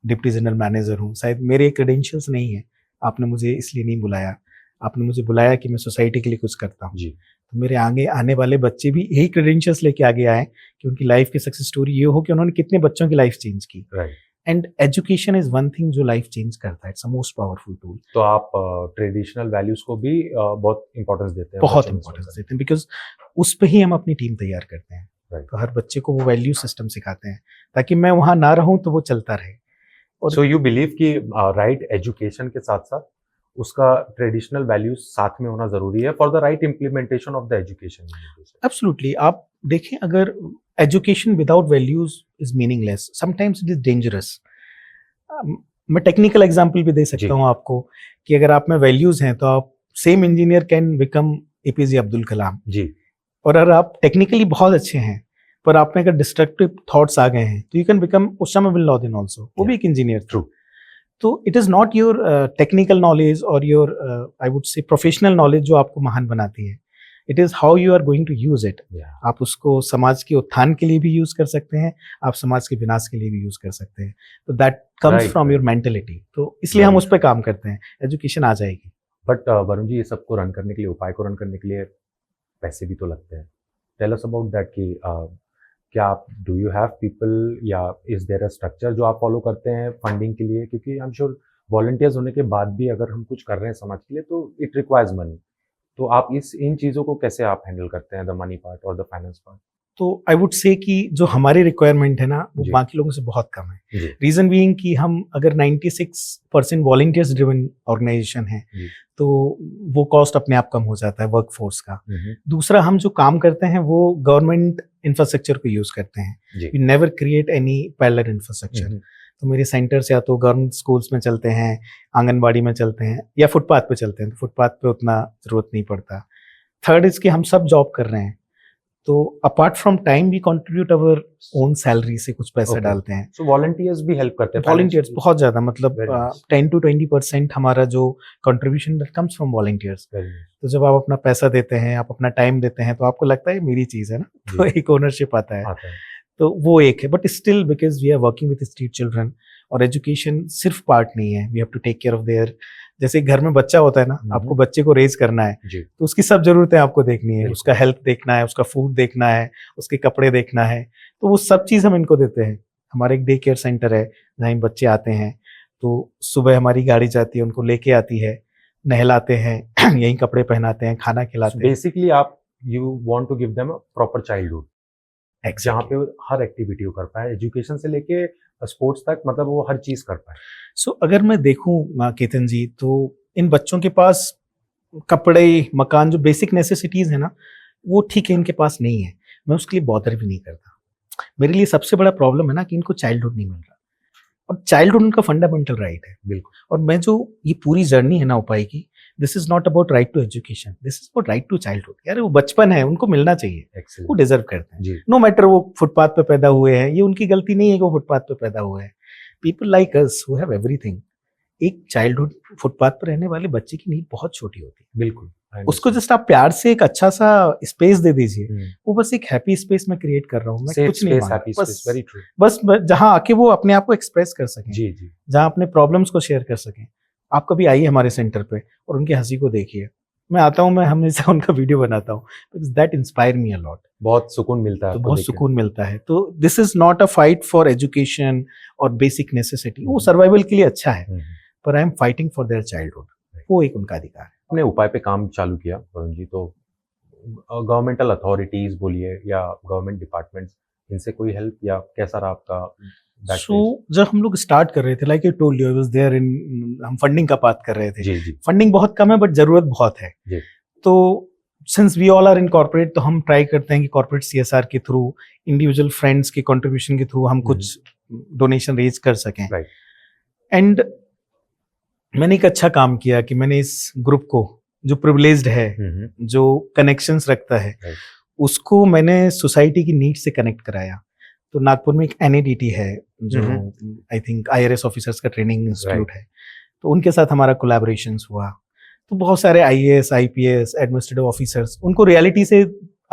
डिप्टी जनरल मैनेजर हूँ। शायद मेरे क्रेडेंशियल्स नहीं है, आपने मुझे इसलिए नहीं बुलाया। आपने मुझे बुलाया कि मैं सोसाइटी के लिए कुछ करता हूँ। जी, तो मेरे आगे आने वाले बच्चे भी यही क्रेडेंशियल्स लेके आगे आए कि उनकी लाइफ की सक्सेस स्टोरी ये हो कि उन्होंने कितने बच्चों की लाइफ चेंज की। Right. And education is one thing जो लाइफ चेंज करता है। It's a most powerful tool. तो आप ट्रेडिशनल वैल्यूज को भी बहुत इंपॉर्टेंस देते हैं? बहुत बच्चों में इंपॉर्टेंस सिखाने देते हैं, बिकॉज उस पे ही हम अपनी टीम तैयार करते हैं। Right. तो हर बच्चे को वो वैल्यू सिस्टम सिखाते हैं ताकि मैं वहां ना रहूं तो वो चलता रहे। में। So you believe कि राइट एजुकेशन के साथ साथ उसका ट्रेडिशनल वैल्यूज साथ में होना जरूरी है for the right implementation of the education? Absolutely. आप देखें, अगर education without values is meaningless, sometimes it is dangerous. मैं टेक्निकल एग्जांपल भी दे जी। सकता हूं आपको कि अगर आप में वैल्यूज हैं तो आप same engineer can become APJ Abdul Kalam. जी, और अगर आप टेक्निकली बहुत अच्छे हैं पर आप में अगर डिस्ट्रक्टिव थॉट्स आ गए हैं तो you can become Osama bin Laden also. वो भी एक इंजीनियर था। True. तो it is not your technical knowledge और your I would say professional knowledge जो आपको महान बनाती है। It is how you are going to use it. yeah. आप उसको समाज के उत्थान के लिए भी यूज कर सकते हैं, आप समाज के विनाश के लिए भी यूज कर सकते हैं। तो that comes Right, from right. Your mentality. तो इसलिए हम Right. उस पर काम करते हैं। एजुकेशन आ जाएगी। बट वरुण जी, ये सबको रन करने के लिए, उपाय को रन करने के लिए पैसे भी तो लगते हैं। टेल अस अबाउट दैट कि क्या आप डू यू हैव पीपल या इज देयर अ स्ट्रक्चर जो आप फॉलो करते हैं फंडिंग के लिए? क्योंकि आई एम श्योर वॉलंटियर्स होने के बाद भी अगर हम कुछ कर रहे हैं समाज के लिए तो इट रिक्वायर्स मनी। तो आप इन चीज़ों को कैसे आप हैंडल करते हैं, द मनी पार्ट और द फाइनेंस पार्ट? तो आई वुड से कि जो हमारी रिक्वायरमेंट है ना वो जी। बाकी लोगों से बहुत कम है। जी, रीजन बीइंग कि हम अगर 96% वॉलंटियर्स ड्रिवन ऑर्गेनाइजेशन है जी, तो वो कॉस्ट अपने आप कम हो जाता है वर्क फोर्स का। हम्म, दूसरा, हम जो काम करते हैं वो गवर्नमेंट इंफ्रास्ट्रक्चर को यूज करते हैं। जी, we never create any parallel infrastructure. Hmm, तो मेरे सेंटर्स या तो गवर्नमेंट स्कूल्स में चलते हैं, आंगनबाड़ी में चलते हैं या फुटपाथ पे चलते हैं। तो फुटपाथ पे उतना जरूरत नहीं पड़ता। थर्ड इज कि हम सब जॉब कर रहे हैं, तो apart from time we contribute our own salary से कुछ पैसे Okay. डालते हैं। सो वॉलंटियर्स भी हेल्प करते हैं? Volunteers financially? बहुत ज्यादा, मतलब Very nice. 10 to 20% हमारा जो contribution that comes from volunteers. Very nice. तो जब आप अपना पैसा देते हैं, आप अपना टाइम देते हैं, तो आपको लगता है मेरी चीज है ना, तो जी। एक ओनरशिप आता है। आता है। तो वो एक है। But still because we are working with street children, और एजुकेशन सिर्फ पार्ट नहीं है, we have to take care of there. जैसे घर में बच्चा होता है ना, आपको बच्चे को रेज करना है जी, तो उसकी सब जरूरतें आपको देखनी है। बिल्कुल। उसका हेल्थ देखना है, उसका फूड देखना है, उसके कपड़े देखना है। तो वो सब चीज हम इनको देते हैं। हमारा एक डे केयर सेंटर है जहाँ बच्चे आते हैं, तो सुबह हमारी गाड़ी जाती है, उनको लेके आती है, नहलाते हैं यही कपड़े पहनाते हैं, खाना खिलाते हैं। बेसिकली आप you want to give them a proper childhood जहाँ पे वो हर एक्टिविटी को कर पाए, एजुकेशन से लेके स्पोर्ट्स तक, मतलब वो हर चीज कर पाए। सो अगर मैं देखूं केतन जी, तो इन बच्चों के पास कपड़े, मकान, जो बेसिक नेसेसिटीज है ना, वो ठीक है, इनके पास नहीं है। मैं उसके लिए बॉदर भी नहीं करता। मेरे लिए सबसे बड़ा प्रॉब्लम है ना कि इनको चाइल्डहुड नहीं मिल रहा, और चाइल्डहुड उनका फंडामेंटल राइट है। बिल्कुल। और मैं जो ये पूरी जर्नी है ना उपाय की, this is not about right to education, this is about right to childhood. यार वो बचपन है, उनको मिलना चाहिए, वो एक्सीलेंट डिजर्व करते हैं। जी, नो मैटर वो फुटपाथ पे पैदा हुए हैं, ये उनकी गलती नहीं है कि वो फुटपाथ पे पैदा हुए हैं। People like us who have everything. एक चाइल्डहुड फुटपाथ पर रहने वाले बच्चे की नीड बहुत छोटी होती है। बिल्कुल। I उसको understand. जस्ट आप प्यार से एक अच्छा सा स्पेस दे दीजिए। हम्म, वो बस एक हैप्पी स्पेस में क्रिएट कर रहा हूँ, मैं safe कुछ नहीं space, मांग happy रहा। space, very true. बस जहाँ आके वो अपने आप को एक्सप्रेस कर सकें, जी, जी, जहाँ अपने प्रॉब्लम्स को शेयर कर सकें। आप कभी आइए हमारे सेंटर पे और उनकी हंसी को देखिए। मैं आता हूँ, मैं हमेशा उनका वीडियो बनाता हूँ, because that inspire me a lot. बहुत सुकून मिलता है तो आपको बहुत देख के। सुकून मिलता है। तो this is not a fight for education और बेसिक नेसेसिटी, वो सर्वाइवल के लिए अच्छा है, हम्म, पर I am fighting for their childhood. वो एक उनका अधिकार है। आपने उपाय पे काम चालू किया वरुण जी, तो गवर्नमेंटल अथॉरिटीज बोलिए या गवर्नमेंट डिपार्टमेंट्स, इनसे कोई हेल्प या कैसा रहा आपका सो जब हम लोग स्टार्ट कर रहे थे, like I told you, I was there in, हम फंडिंग का बात कर रहे थे। जी, जी, फंडिंग बहुत कम है बट जरूरत बहुत है। जी। तो since we all are in corporate, तो हम ट्राई करते हैं कि कॉर्पोरेट सीएसआर के थ्रू, इंडिविजुअल फ्रेंड्स के कंट्रीब्यूशन के थ्रू हम कुछ डोनेशन रेज कर सकें। राइट। एंड मैंने एक अच्छा काम किया कि मैंने इस ग्रुप को, जो प्रिविलेज्ड है, जो कनेक्शंस रखता है, Right. उसको मैंने सोसाइटी की नीड से कनेक्ट कराया। तो नागपुर में एक NADT है जो आई थिंक IRS ऑफिसर्स का ट्रेनिंग इंस्टीट्यूट है, तो उनके साथ हमारा कोलैबोरेशंस हुआ। तो बहुत सारे IAS IPS एडमिनिस्ट्रेटिव ऑफिसर्स, उनको रियलिटी से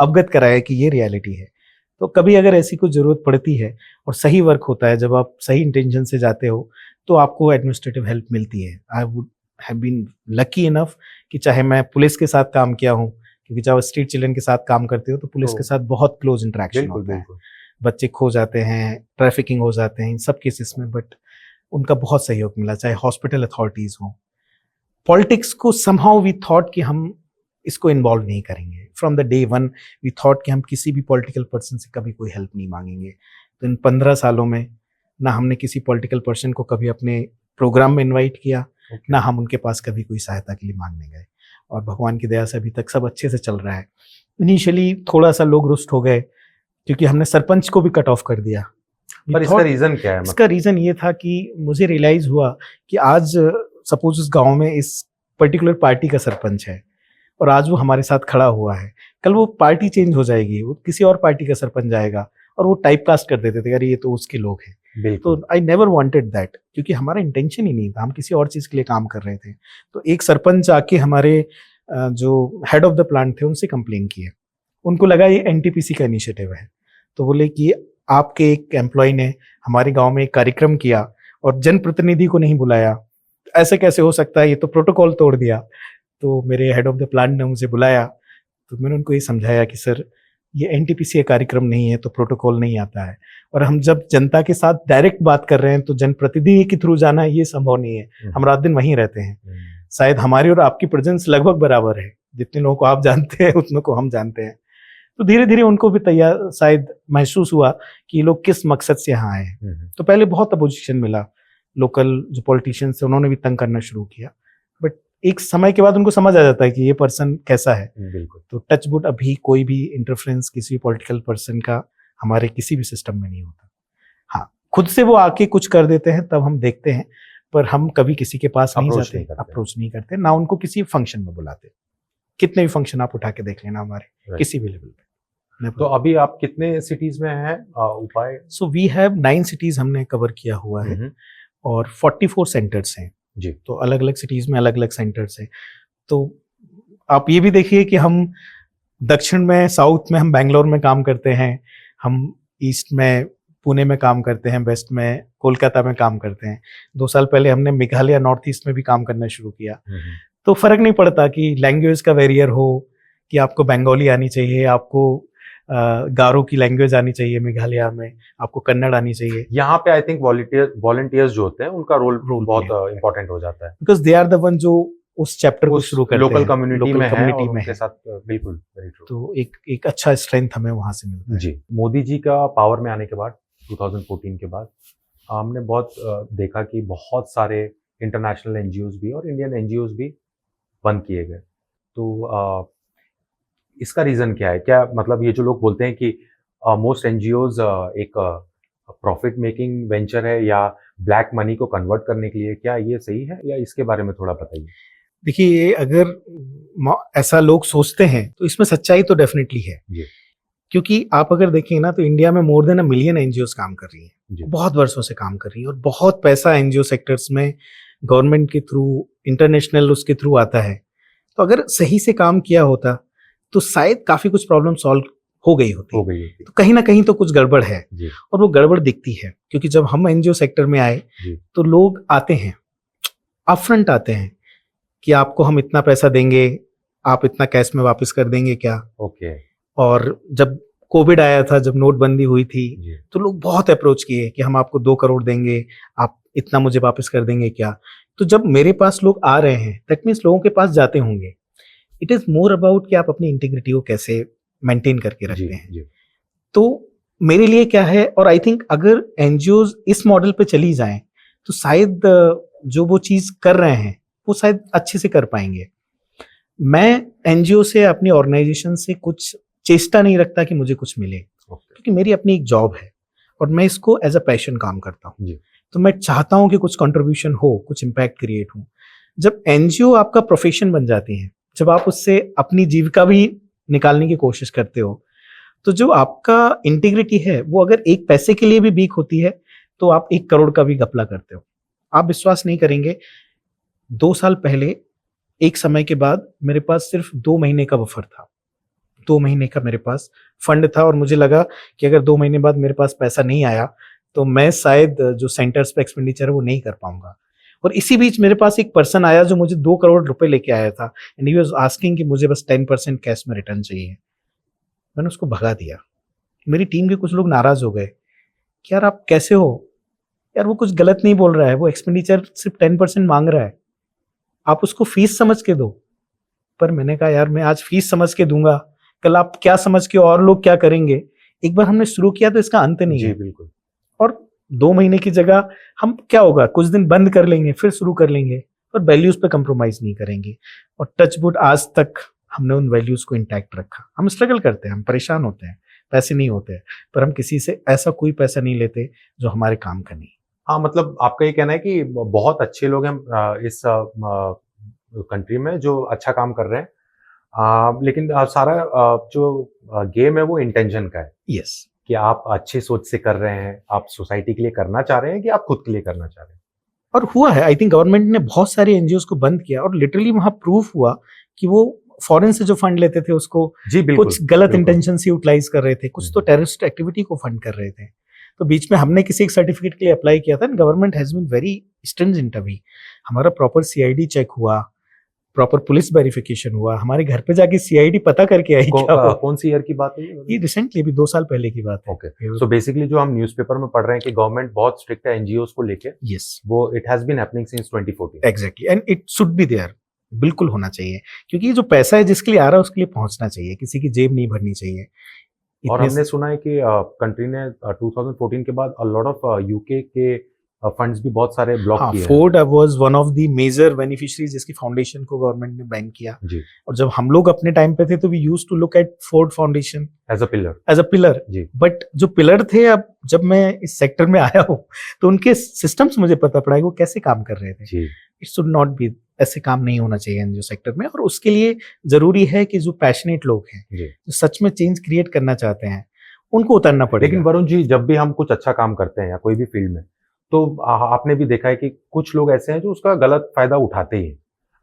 अवगत कराया कि ये रियलिटी है। तो कभी अगर ऐसी कोई ज़रूरत पड़ती है और सही वर्क होता है, जब आप सही इंटेंशन से जाते हो, तो आपको एडमिनिस्ट्रेटिव हेल्प मिलती है। I would have been lucky enough कि चाहे मैं पुलिस के साथ काम किया हूँ, क्योंकि जब स्ट्रीट चिल्ड्रन के साथ काम करते हो तो पुलिस के साथ बहुत क्लोज इंटरेक्शन बिल्कुल होता है। बिल्कुल। बच्चे खो जाते हैं, ट्रैफिकिंग हो जाते हैं, इन सब केसेस में, बट उनका बहुत सहयोग मिला, चाहे हॉस्पिटल अथॉरिटीज हो। पॉलिटिक्स को समहाउ वी थॉट कि हम इसको इन्वॉल्व नहीं करेंगे। From the day one we thought कि हम किसी भी पॉलिटिकल पर्सन से कभी कोई हेल्प नहीं मांगेंगे। तो इन 15 सालों में ना हमने किसी पॉलिटिकल पर्सन को कभी अपने प्रोग्राम में इनवाइट किया, ना हम उनके पास कभी कोई सहायता के लिए मांगने गए। और भगवान की दया से अभी तक सब अच्छे से चल रहा है। इनिशियली थोड़ा सा लोग रुष्ट हो गए क्योंकि हमने सरपंच को भी कट ऑफ कर दिया। पर इसका रीजन क्या है? इसका रीजन ये था कि मुझे रियलाइज हुआ कि आज सपोज उस गांव में इस पर्टिकुलर पार्टी का सरपंच है और आज वो हमारे साथ खड़ा हुआ है, कल वो पार्टी चेंज हो जाएगी, वो किसी और पार्टी का सरपंच जाएगा और वो टाइप कास्ट कर देते थे, यार ये तो उसके लोग हैं। तो आई नेवर वांटेड दैट, क्योंकि हमारा इंटेंशन ही नहीं था, हम किसी और चीज के लिए काम कर रहे थे। तो एक सरपंच आके हमारे जो हेड ऑफ द प्लांट थे उनसे कंप्लेन किए। उनको लगा ये NTPC का इनिशिएटिव है, तो बोले कि आपके एक एम्प्लॉय ने हमारे गांव में एक कार्यक्रम किया और जनप्रतिनिधि को नहीं बुलाया, ऐसे कैसे हो सकता है, ये तो प्रोटोकॉल तोड़ दिया। तो मेरे हेड ऑफ द प्लांट ने मुझे बुलाया, तो मैंने उनको ये समझाया कि सर ये NTPC का कार्यक्रम नहीं है, तो प्रोटोकॉल नहीं आता है, और हम जब जनता के साथ डायरेक्ट बात कर रहे हैं तो जनप्रतिनिधि के थ्रू जाना ये संभव नहीं है। हम रात दिन वहीं रहते हैं, शायद हमारी और आपकी प्रेजेंस लगभग बराबर है, जितने लोगों को आप जानते हैं उतनों को हम जानते हैं। तो धीरे धीरे उनको भी तैयार शायद महसूस हुआ कि ये लोग किस मकसद से यहाँ आए हैं। तो पहले बहुत अपोजिशन मिला, लोकल जो पॉलिटिशियंस थे उन्होंने भी तंग करना शुरू किया, बट एक समय के बाद उनको समझ आ जाता है कि ये पर्सन कैसा है। तो टच वुड अभी कोई भी इंटरफेरेंस किसी भी पॉलिटिकल पर्सन का हमारे किसी भी सिस्टम में नहीं होता। हाँ, खुद से वो आके कुछ कर देते हैं तब हम देखते हैं, पर हम कभी किसी के पास नहीं जाते, अप्रोच नहीं करते, ना उनको किसी फंक्शन में बुलाते। कितने भी फंक्शन आप उठा के देख लेना हमारे किसी भी लेवल पे। तो अभी आप कितने सिटीज में हैं उपाय? सो वी हैव 9 सिटीज हमने कवर किया हुआ है और 44 सेंटर्स हैं जी। तो अलग अलग सिटीज में अलग अलग सेंटर्स हैं। तो आप ये भी देखिए कि हम दक्षिण में, साउथ में हम बेंगलोर में काम करते हैं, हम ईस्ट में पुणे में काम करते हैं, वेस्ट में कोलकाता में काम करते हैं। 2 साल पहले हमने मेघालय नॉर्थ ईस्ट में भी काम करना शुरू किया। तो फर्क नहीं पड़ता कि लैंग्वेज का बैरियर हो, कि आपको बंगाली आनी चाहिए, आपको गारो की लैंग्वेज आनी चाहिए मेघालय में, आपको कन्नड़ आनी चाहिए। यहाँ पे आई थिंक वॉलंटियर्स जो होते हैं उनका रोल बहुत इंपॉर्टेंट हो जाता है, because they are the one जो उस चैप्टर को शुरू करते हैं, लोकल कम्युनिटी में है और में उनके साथ बिल्कुल वेरी ट्रू। तो एक अच्छा स्ट्रेंथ हमें वहां से मिलता है। जी, मोदी जी का पावर में आने के बाद 2014 के बाद हमने बहुत देखा कि बहुत सारे इंटरनेशनल एनजीओज भी और इंडियन एनजीओज भी बंद किए गए। तो इसका रीजन क्या है? क्या मतलब ये जो लोग बोलते हैं कि मोस्ट एनजीओज एक प्रॉफिट मेकिंग वेंचर है या ब्लैक मनी को कन्वर्ट करने के लिए, क्या ये सही है या इसके बारे में थोड़ा बताइए? देखिए, अगर ऐसा लोग सोचते हैं तो इसमें सच्चाई तो डेफिनेटली है जी। क्योंकि आप अगर देखें ना तो इंडिया में मोर देन 1 मिलियन एनजीओज काम कर रही हैं, बहुत वर्षों से काम कर रही हैं और बहुत पैसा एनजीओ सेक्टर्स में गवर्नमेंट के थ्रू, इंटरनेशनल उसके थ्रू आता है। तो अगर सही से काम किया होता तो शायद काफी कुछ प्रॉब्लम सॉल्व हो गई होती। तो कहीं ना कहीं तो कुछ गड़बड़ है और वो गड़बड़ दिखती है, क्योंकि जब हम एनजीओ सेक्टर में आए तो लोग आते हैं, अपफ्रंट आते हैं कि आपको हम इतना पैसा देंगे, आप इतना कैश में वापस कर देंगे क्या? ओके। और जब कोविड आया था, जब नोटबंदी हुई थी, तो लोग बहुत अप्रोच किए कि हम आपको 2 करोड़ देंगे, आप इतना मुझे वापस कर देंगे क्या? तो जब मेरे पास लोग आ रहे हैं, दैट मीन्स लोगों के पास जाते होंगे। इट इज मोर अबाउट कि आप अपनी इंटीग्रिटी को कैसे मेंटेन करके रखते हैं। तो मेरे लिए क्या है, और आई थिंक अगर एनजीओज इस मॉडल पे चली जाएं तो शायद जो वो चीज कर रहे हैं वो शायद अच्छे से कर पाएंगे। मैं एनजीओ से, अपनी ऑर्गेनाइजेशन से कुछ चेष्टा नहीं रखता कि मुझे कुछ मिले, क्योंकि मेरी अपनी एक जॉब है और मैं इसको एज अ पैशन काम करता हूँ। तो मैं चाहता हूँ कि कुछ कंट्रीब्यूशन हो, कुछ इम्पैक्ट क्रिएट हो। जब एनजीओ आपका प्रोफेशन बन जाती है, जब आप उससे अपनी जीविका भी निकालने की कोशिश करते हो, तो जो आपका इंटीग्रिटी है वो अगर एक पैसे के लिए भी वीक होती है तो आप 1 करोड़ का भी घपला करते हो। आप विश्वास नहीं करेंगे, 2 साल पहले एक समय के बाद मेरे पास सिर्फ 2 महीने का बफर था, 2 महीने का मेरे पास फंड था और मुझे लगा कि अगर 2 महीने बाद मेरे पास पैसा नहीं आया तो मैं शायद जो सेंटर्स पे एक्सपेंडिचर है वो नहीं कर पाऊंगा। और इसी बीच मेरे पास एक पर्सन आया जो मुझे 2 करोड़ रुपए लेके आया था एंड ही वाज आस्किंग कि मुझे बस 10% कैश में रिटर्न चाहिए। मैंने उसको भगा दिया। मेरी टीम के कुछ लोग नाराज हो गए कि यार आप कैसे हो, यार वो कुछ गलत नहीं बोल रहा है, वो एक्सपेंडिचर सिर्फ 10% मांग रहा है, आप उसको फीस समझ के दो। पर मैंने कहा यार मैं आज फीस समझ के दूंगा, कल आप क्या समझ के और लोग क्या करेंगे। एक बार हमने शुरू किया तो इसका अंत नहीं जी है। बिल्कुल। और 2 महीने की जगह हम क्या होगा, कुछ दिन बंद कर लेंगे फिर शुरू कर लेंगे, और वैल्यूज पे कंप्रोमाइज नहीं करेंगे। और टचवुड आज तक हमने उन वैल्यूज को इंटैक्ट रखा। हम स्ट्रगल करते हैं, हम परेशान होते हैं, पैसे नहीं होते हैं, पर हम किसी से ऐसा कोई पैसा नहीं लेते जो हमारे काम का नहीं। हाँ, मतलब आपका ये कहना है कि बहुत अच्छे लोग हैं इस कंट्री में जो अच्छा काम कर रहे हैं, लेकिन सारा जो गेम है वो इंटेंशन का है यस, कि आप अच्छी सोच से कर रहे हैं, आप सोसाइटी के लिए करना चाह रहे हैं कि आप खुद के लिए करना चाह रहे हैं। और हुआ है। आई थिंक गवर्नमेंट ने बहुत सारे एनजीओ को बंद किया और लिटरली वहां प्रूफ हुआ कि वो फॉरेन से जो फंड लेते थे उसको जी बिल्कुल, कुछ गलत बिल्कुल। इंटेंशन से यूटिलाइज कर रहे थे, कुछ तो टेररिस्ट एक्टिविटी को फंड कर रहे थे। तो बीच में हमने किसी एक सर्टिफिकेट के लिए अप्लाई किया था, government has been very stringent. अभी हमारा प्रॉपर सीआईडी चेक हुआ, प्रॉपर पुलिस वेरिफिकेशन हुआ, हमारे घर पे जाके सीआईडी पता करके आई क्या हुआ। कौन सी ईयर की बात है ये रिसेंटली भी 2 साल पहले की बात है। ओके, सो बेसिकली जो हम न्यूज़पेपर में पढ़ रहे हैं कि गवर्नमेंट बहुत स्ट्रिक्ट है एनजीओस को लेके, यस, वो it has been happening since 2014। Exactly, and it should be there. बिल्कुल होना चाहिए, क्योंकि ये जो पैसा है जिसके लिए आ रहा है उसके लिए पहुंचना चाहिए, किसी की जेब नहीं भरनी चाहिए। और इतने हमने सुना है कि कंट्री ने 2014 के बाद अ लॉट ऑफ यूके के फंड्स भी बहुत सारे ब्लॉक हाँ, किए हैं। Ford was one of the major beneficiaries जिसकी फाउंडेशन को गवर्नमेंट ने बैन किया। जी, और जब हम लोग अपने टाइम पे थे तो we used to look at Ford Foundation as a pillar. As a pillar. जी, बट जो पिलर थे, अब जब मैं इस सेक्टर में आया हूँ तो उनके सिस्टम्स मुझे पता पड़ा है वो कैसे काम कर रहे थे। जी, इट शुड नॉट बी, ऐसे काम नहीं होना चाहिए एनजीओ सेक्टर में। और उसके लिए जरूरी है कि जो पैशनेट लोग हैं, जी। जो सच में चेंज क्रिएट करना चाहते हैं, उनको उतरना पड़ेगा। लेकिन वरुण जी, जब भी हम कुछ अच्छा काम करते हैं या कोई भी फील्ड में, तो आपने भी देखा है कि कुछ लोग ऐसे हैं जो उसका गलत फायदा उठाते ही हैं।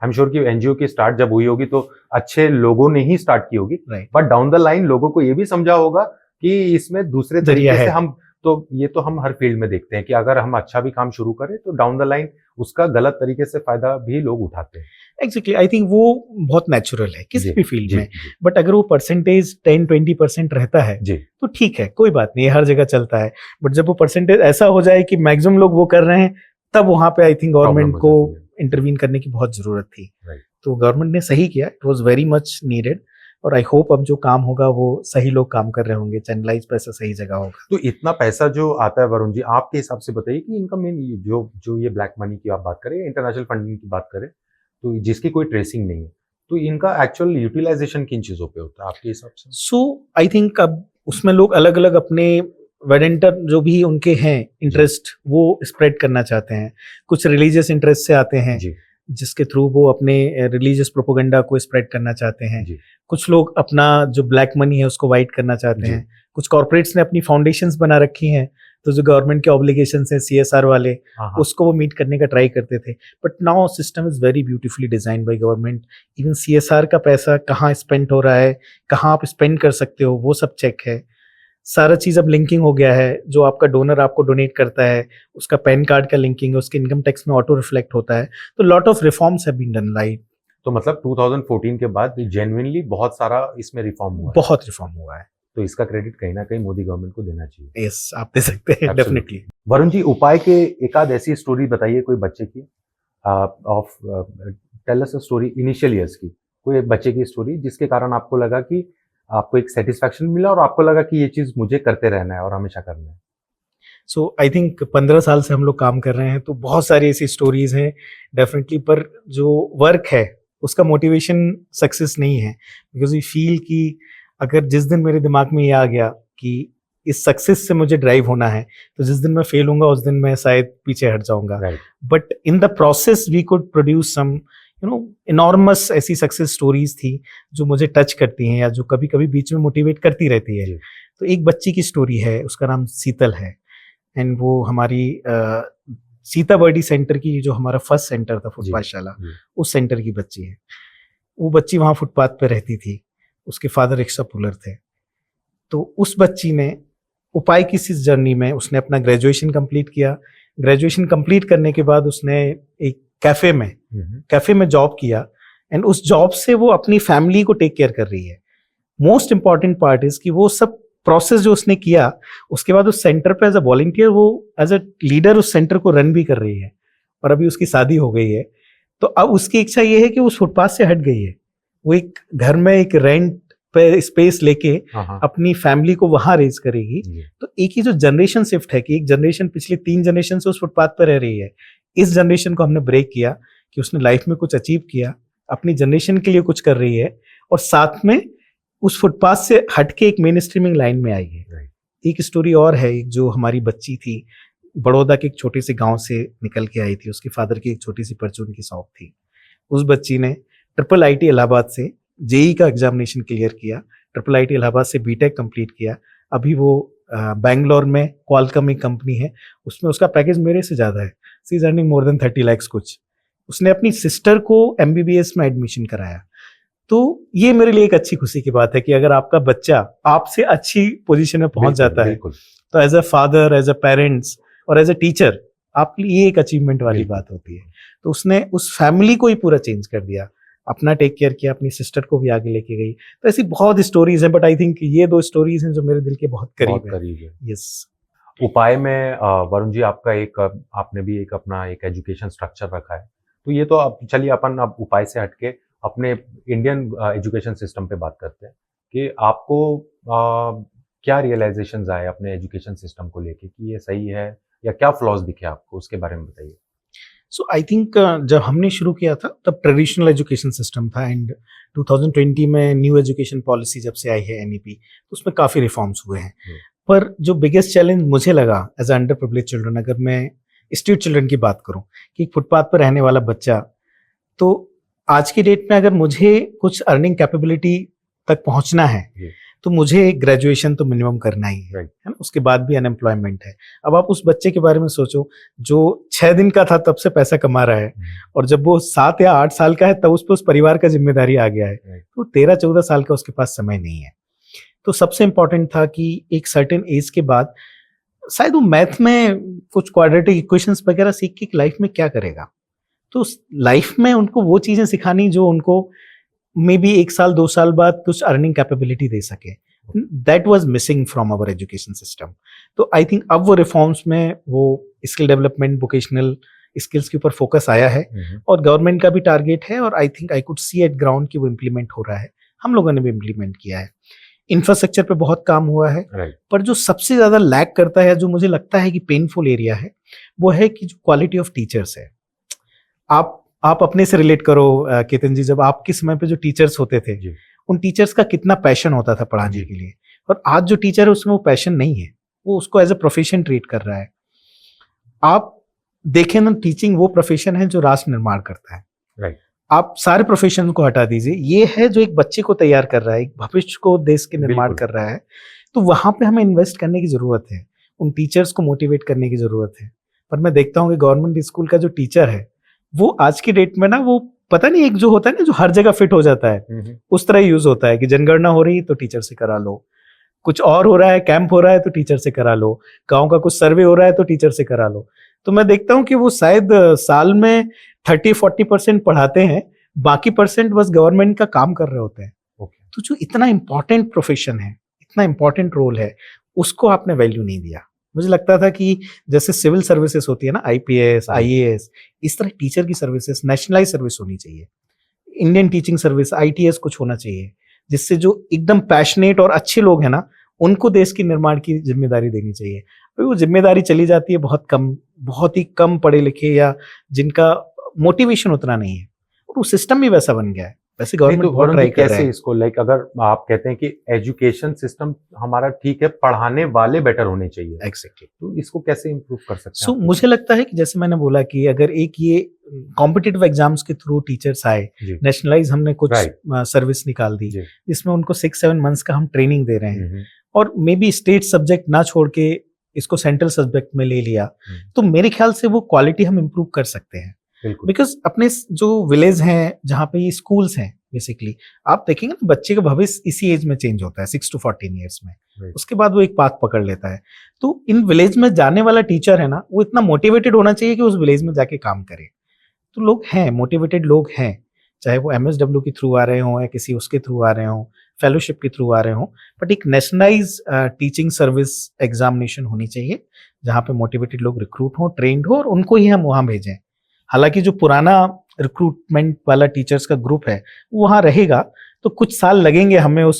आई एम श्योर कि एनजीओ की स्टार्ट जब हुई होगी तो अच्छे लोगों ने ही स्टार्ट की होगी, right. But down the line लोगों को ये भी समझा होगा कि इसमें दूसरे जरिया तरीके से है। हम, तो ये तो हम हर फील्ड में देखते हैं कि अगर हम अच्छा भी काम शुरू करें तो डाउन द लाइन उसका गलत तरीके से फायदा भी लोग उठाते हैं। एग्जैक्टली, आई थिंक वो बहुत नेचुरल है किसी जी, भी फील्ड जी, में। जी, बट अगर वो परसेंटेज 10-20% रहता है जी, तो ठीक है, कोई बात नहीं, हर जगह चलता है। बट जब वो परसेंटेज ऐसा हो जाए कि मैक्सिमम लोग वो कर रहे हैं, तब वहां पे आई थिंक गवर्नमेंट हो को जाती है। इंटरवीन करने की बहुत जरूरत थी। Right. तो गवर्नमेंट ने सही किया, it was very much needed. और आई होप अब जो काम होगा वो सही लोग काम कर रहे होंगे, चैनलाइज पैसा सही जगह होगा। तो इतना पैसा जो आता है वरुण जी, आपके हिसाब से बताइए कि इनका मेन जो जो ये ब्लैक मनी की आप बात करें, इंटरनेशनल फंडिंग की बात करें, तो जिसकी कोई ट्रेसिंग नहीं है, तो इनका एक्चुअल यूटिलाइजेशन किन चीजों पे होता है आपके हिसाब से? सो आई थिंक अब उसमें लोग अलग अलग अपने वेडेंटर जो भी उनके हैं इंटरेस्ट वो स्प्रेड करना चाहते हैं। कुछ रिलीजियस इंटरेस्ट से आते हैं जी, जिसके थ्रू वो अपने रिलीजियस प्रोपोगंडा को स्प्रेड करना चाहते हैं। जी, कुछ लोग अपना जो ब्लैक मनी है उसको वाइट करना चाहते जी। हैं। कुछ कॉर्पोरेट्स ने अपनी फाउंडेशंस बना रखी हैं, तो जो गवर्नमेंट के ऑब्लिगेशंस हैं सीएसआर वाले, हाँ, हाँ, उसको वो मीट करने का ट्राई करते थे। But now system is very beautifully design by government. Even CSR का पैसा कहाँ स्पेंड हो रहा है, कहाँ आप स्पेंड कर सकते हो, वो सब चेक है। सारा चीज अब लिंकिंग हो गया है। जो आपका डोनर आपको डोनेट करता है उसका पैन कार्ड का लिंकिंग है, उसके इनकम टैक्स में ऑटो रिफ्लेक्ट होता है। तो lot of reforms have been done. Like तो मतलब 2014 के बाद जेन्युइनली बहुत सारा इसमें रिफॉर्म हुआ है। बहुत रिफॉर्म हुआ है। तो इसका क्रेडिट कहीं ना कहीं मोदी गवर्नमेंट को देना चाहिए। यस, आप दे सकते हैं Absolutely. डेफिनेटली। वरुण जी, उपाय के एक आध ऐसी स्टोरी बताइए कोई बच्चे की, of tell us a story initial years की, कोई एक बच्चे की स्टोरी जिसके कारण आपको लगा कि आपको एक सेटिस्फैक्शन मिला और आपको लगा कि ये चीज मुझे करते रहना है और हमेशा करना है। सो आई थिंक 15 साल से हम लोग काम कर रहे हैं तो बहुत सारी ऐसी स्टोरीज हैं डेफिनेटली। पर जो वर्क है उसका मोटिवेशन सक्सेस नहीं है, बिकॉज वी फील कि अगर जिस दिन मेरे दिमाग में ये आ गया कि इस सक्सेस से मुझे ड्राइव होना है, तो जिस दिन मैं फेल होऊंगा उस दिन मैं शायद पीछे हट जाऊंगा। But in the process we could produce some enormous ऐसी सक्सेस स्टोरीज थी जो मुझे टच करती हैं या जो कभी कभी बीच में मोटिवेट करती रहती है। तो एक बच्ची की स्टोरी है, उसका नाम शीतल है, एंड वो हमारी सीताबर्डी सेंटर की, जो हमारा फर्स्ट सेंटर था फुट पाठशाला, उस सेंटर की बच्ची है। वो बच्ची वहाँ फुटपाथ पे रहती थी, उसके फादर रिक्शा पुलर थे। तो उस बच्ची ने उपाय की इस जर्नी में उसने अपना ग्रेजुएशन कंप्लीट किया। ग्रेजुएशन कंप्लीट करने के बाद उसने एक कैफे में जॉब किया, एंड उस जॉब से वो अपनी फैमिली को टेक केयर कर रही है। मोस्ट इंपॉर्टेंट पार्ट इज कि वो सब प्रोसेस जो उसने किया, उसके बाद उस सेंटर पे एज अ वॉलंटियर, वो एज अ लीडर उस सेंटर को रन भी कर रही है, और अभी उसकी शादी हो गई है। तो अब उसकी इच्छा ये है कि उस फुटपाथ से हट गई है, वो एक घर में एक रेंट पे स्पेस लेके अपनी फैमिली को वहां रेज करेगी। तो एक ही जो जनरेशन शिफ्ट है कि एक जनरेशन पिछले 3 जनरेशन से उस फुटपाथ पर रह रही है, इस जनरेशन को हमने ब्रेक किया कि उसने लाइफ में कुछ अचीव किया, अपनी जनरेशन के लिए कुछ कर रही है, और साथ में उस फुटपाथ से हटके एक मेन स्ट्रीमिंग लाइन में आई है। एक स्टोरी और है, एक जो हमारी बच्ची थी, बड़ौदा के एक छोटे से गांव से निकल के आई थी, उसके फादर की एक छोटी सी परचून की शॉप थी। उस बच्ची ने IIIT इलाहाबाद से जेई का एग्जामिनेशन क्लियर किया, IIIT इलाहाबाद से बीटेक कंप्लीट किया। अभी वो बैंगलोर में क्वालकॉम एक कंपनी है, उसमें उसका पैकेज मेरे से ज़्यादा है। She is earning more than 30 lakhs कुछ। उसने अपनी सिस्टर को MBBS में एडमिशन कराया। तो ये मेरे लिए एक अच्छी खुशी की बात है कि अगर आपका बच्चा आपसे अच्छी पोजीशन में पहुंच जाता है, तो as a father, as a parents और एज अ टीचर आपके लिए ये एक अचीवमेंट वाली बात होती है। तो उसने उस फैमिली को ही पूरा चेंज कर दिया, अपना टेक केयर किया, अपनी सिस्टर को भी आगे लेके गई। तो ऐसी बहुत स्टोरीज हैं, बट आई थिंक ये 2 स्टोरीज हैं जो मेरे दिल के बहुत करीब है। यस। उपाय में वरुण जी, आपका एक आपने भी एक अपना एक एजुकेशन स्ट्रक्चर रखा है, तो ये तो अब चलिए अपन अब उपाय से हटके अपने इंडियन एजुकेशन सिस्टम पे बात करते हैं कि आपको क्या रियलाइजेशंस आए अपने एजुकेशन सिस्टम को लेके कि ये सही है या क्या फ्लॉज दिखे आपको, उसके बारे में बताइए। सो आई थिंक जब हमने शुरू किया था तब ट्रेडिशनल एजुकेशन सिस्टम था, एंड 2020 में न्यू एजुकेशन पॉलिसी जब से आई है NEP, तो उसमें काफ़ी रिफॉर्म्स हुए हैं। पर जो बिगेस्ट चैलेंज मुझे लगा एज अंडर प्रिविलेज चिल्ड्रन, अगर मैं स्ट्रीट चिल्ड्रन की बात करूं कि एक फुटपाथ पर रहने वाला बच्चा, तो आज की डेट में अगर मुझे कुछ अर्निंग कैपेबिलिटी तक पहुंचना है तो मुझे ग्रेजुएशन तो मिनिमम करना ही है ना, उसके बाद भी अनएम्प्लॉयमेंट है। अब आप उस बच्चे के बारे में सोचो जो 6 दिन का था तब से पैसा कमा रहा है, और जब वो 7 या 8 साल का है तब उस पर उस परिवार का जिम्मेदारी आ गया है, तो 13-14 साल का उसके पास समय नहीं है। तो सबसे इम्पोर्टेंट था कि एक सर्टेन एज के बाद शायद वो मैथ में कुछ क्वाड्रेटिक इक्वेशंस वगैरह सीख के लाइफ में क्या करेगा, तो लाइफ में उनको वो चीजें सिखानी जो उनको मे बी 1 साल 2 साल बाद कुछ अर्निंग कैपेबिलिटी दे सके। That was missing from our education system. तो आई थिंक अब वो रिफॉर्म्स में वो स्किल डेवलपमेंट, वोकेशनल स्किल्स के ऊपर फोकस आया है, और गवर्नमेंट का भी टारगेट है, और I think I could see eight ground कि वो इम्प्लीमेंट हो रहा है। हम लोगों ने भी इम्प्लीमेंट किया है, इंफ्रास्ट्रक्चर पे बहुत काम हुआ है। पर जो सबसे ज्यादा लैक करता है, जो मुझे लगता है कि पेनफुल एरिया है, वो है कि जो क्वालिटी ऑफ टीचर्स है। आप अपने से रिलेट करो केतन जी, जब आपके समय पे जो टीचर्स होते थे, उन टीचर्स का कितना पैशन होता था पढ़ाने के लिए, और आज जो टीचर है उसमें वो पैशन नहीं है, वो उसको एज अ प्रोफेशन ट्रीट कर रहा है। आप देखें ना, टीचिंग वो प्रोफेशन है जो राष्ट्र निर्माण करता है। आप सारे प्रोफेशन को हटा दीजिए, ये है जो एक बच्चे को तैयार कर रहा है, एक भविष्य को देश के निर्माण कर रहा है। तो वहां पे हमें इन्वेस्ट करने की जरूरत है, उन टीचर्स को मोटिवेट करने की जरूरत है। पर मैं देखता हूँ कि गवर्नमेंट स्कूल का जो टीचर है वो आज की डेट में ना, वो पता नहीं, एक जो होता है ना जो हर जगह फिट हो जाता है, उस तरह यूज होता है कि जनगणना हो रही तो टीचर से करा लो, कुछ और हो रहा है, कैंप हो रहा है तो टीचर से करा लो, गांव का कुछ सर्वे हो रहा है तो टीचर से करा लो। तो मैं देखता हूँ कि वो शायद साल में 30-40% पढ़ाते हैं, बाकी % बस गवर्नमेंट का काम कर रहे होते हैं। तो जो इतना इंपॉर्टेंट प्रोफेशन है, इतना इंपॉर्टेंट रोल है, उसको आपने वैल्यू नहीं दिया। मुझे लगता था कि जैसे सिविल सर्विसेज होती है ना, IPS, IAS, इस तरह टीचर की सर्विसेज नेशनलाइज सर्विस होनी चाहिए। इंडियन टीचिंग सर्विस, ITS कुछ होना चाहिए, जिससे जो एकदम पैशनेट और अच्छे लोग हैं ना, उनको देश के निर्माण की जिम्मेदारी देनी चाहिए। वो जिम्मेदारी चली जाती है बहुत ही कम पढ़े लिखे या जिनका मोटिवेशन उतना नहीं है, और वो सिस्टम भी वैसा बन गया है। वैसे नहीं गवर्नमेंट तो बहुत वरुण जी ट्राई कर रहा कैसे है। इसको लाइक अगर आप कहते हैं कि एजुकेशन सिस्टम हमारा ठीक है, पढ़ाने वाले बेटर होने चाहिए, एग्जैक्टली। तो इसको कैसे इम्प्रूव कर सकते हैं सो आप? मुझे लगता है कि जैसे मैंने बोला कि अगर एक ये कॉम्पिटिटिव एग्जाम्स के थ्रू टीचर्स आए, जी नेशनलाइज हमने कुछ राइट सर्विस निकाल दी जी जिसमें उनको 6-7 मंथ्स का हम ट्रेनिंग दे रहे हैं, हम्म, और मे बी स्टेट सब्जेक्ट ना छोड़ के इसको सेंट्रल सब्जेक्ट में ले लिया, हम्म, तो मेरे ख्याल से वो क्वालिटी हम इम्प्रूव कर सकते हैं। बिल्कुल बिकॉज अपने जो विलेज हैं जहाँ पे ये स्कूल्स हैं, बेसिकली आप देखेंगे ना बच्चे का भविष्य इसी एज में चेंज होता है 6 to 14 ईयर्स में। Right. उसके बाद वो एक पाथ पकड़ लेता है। तो इन विलेज में जाने वाला टीचर है ना, वो इतना मोटिवेटेड होना चाहिए कि उस विलेज में जाके काम करे। तो लोग हैं, मोटिवेटेड लोग हैं, चाहे वो MSW के थ्रू आ रहे हों या किसी उसके थ्रू आ रहे हों, फेलोशिप के थ्रू आ रहे हों, बट एक नेशनलाइज टीचिंग सर्विस एग्जामिनेशन होनी चाहिए जहाँ पे मोटिवेटेड लोग रिक्रूट हों, ट्रेंड हो, और उनको ही हम वहाँ भेजें। हालांकि जो पुराना रिक्रूटमेंट वाला टीचर्स का ग्रुप है वो वहाँ रहेगा, तो कुछ साल लगेंगे हमें उस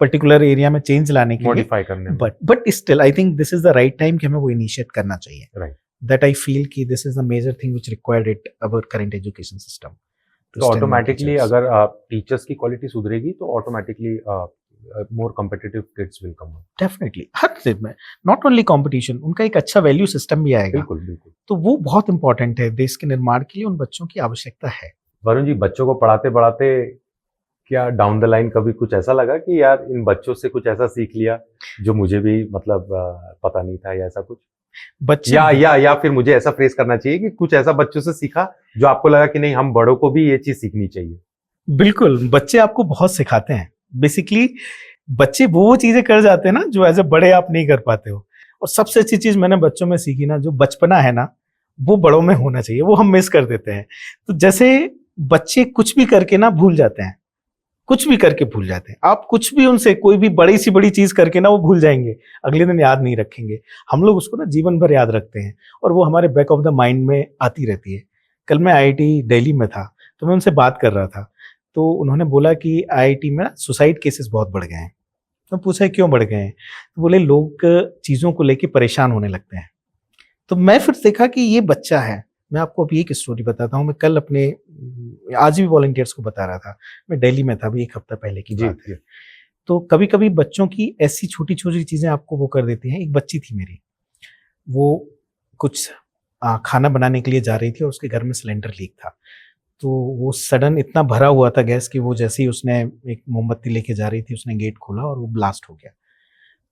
पर्टिकुलर एरिया में चेंज लाने के लिए, मॉडिफाई करने में but still I think this is the right time कि हमें वो इनिशिएट करना चाहिए। राइट दैट आई फील कि this is the major thing which required it our current education system. तो ऑटोमेटिकली अगर टीचर्स की क्वालिटी सुधरेगी तो automatically more competitive kids will come. Definitely हर चीज में, नॉट ओनली कंपटीशन, उनका एक अच्छा वैल्यू सिस्टम भी आएगा। बिल्कुल बिल्कुल। तो वो बहुत इंपॉर्टेंट है, देश के निर्माण के लिए उन बच्चों की आवश्यकता है। वरुण जी बच्चों को पढ़ाते पढ़ाते क्या डाउन द लाइन कभी कुछ ऐसा लगा कि यार इन बच्चों से कुछ ऐसा सीख लिया जो मुझे भी मतलब पता नहीं था, या ऐसा कुछ, बच्चे या फिर मुझे ऐसा फ्रेज करना चाहिए कि कुछ ऐसा बच्चों से सीखा जो आपको लगा कि नहीं हम बड़ों को भी ये चीज सीखनी चाहिए? बिल्कुल, बच्चे आपको बहुत सिखाते हैं। बेसिकली बच्चे वो चीजें कर जाते हैं ना जो एज ए बड़े आप नहीं कर पाते हो। और सबसे अच्छी चीज मैंने बच्चों में सीखी ना, जो बचपना है ना वो बड़ों में होना चाहिए, वो हम मिस कर देते हैं। तो जैसे बच्चे कुछ भी करके ना भूल जाते हैं, कुछ भी करके भूल जाते हैं। आप कुछ भी उनसे कोई भी बड़ी सी बड़ी चीज करके ना वो भूल जाएंगे, अगले दिन याद नहीं रखेंगे। हम लोग उसको ना जीवन भर याद रखते हैं और वो हमारे बैक ऑफ द माइंड में आती रहती है। कल मैं IIT दिल्ली में था तो मैं उनसे बात कर रहा था, तो उन्होंने बोला कि IIT में सुसाइड केसेस बहुत बढ़ गए हैं। तो पूछा क्यों बढ़ गए हैं, तो बोले लोग चीज़ों को लेके परेशान होने लगते हैं। तो मैं फिर देखा कि ये बच्चा है। मैं आपको अभी एक स्टोरी बताता हूँ। मैं कल अपने आज भी वॉलंटियर्स को बता रहा था, मैं दिल्ली में था, अभी 1 हफ्ता पहले की बात है। तो कभी कभी बच्चों की ऐसी छोटी छोटी चीज़ें आपको वो कर देती हैं। एक बच्ची थी मेरी, वो कुछ खाना बनाने के लिए जा रही थी और उसके घर में सिलेंडर लीक था। तो वो सडन इतना भरा हुआ था गैस कि वो जैसे ही उसने एक मोमबत्ती लेके जा रही थी, उसने गेट खोला और वो ब्लास्ट हो गया।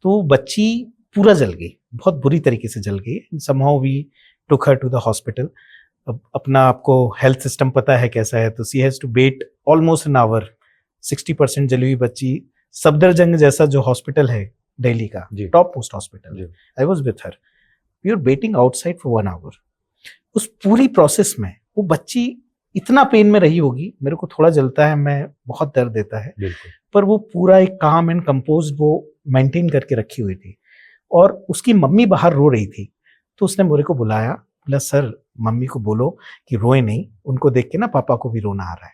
तो बच्ची पूरा जल गई, बहुत बुरी तरीके से जल गई। Somehow we took her to the hospital. अब अपना आपको हेल्थ सिस्टम पता है कैसा है, तो she has to wait almost an hour. 60% जली हुई बच्ची, सफदरजंग जैसा जो हॉस्पिटल है दिल्ली का, top most hospital, I was with her. We are waiting outside for 1 hour. उस पूरी प्रोसेस में वो बच्ची इतना पेन में रही होगी, मेरे को थोड़ा जलता है, मैं बहुत दर्द देता है, पर वो पूरा एक काम एंड कंपोज वो मेंटेन करके रखी हुई थी। और उसकी मम्मी बाहर रो रही थी, तो उसने मेरे को बुलाया, बोला सर मम्मी को बोलो कि रोए नहीं, उनको देख के ना पापा को भी रोना आ रहा है।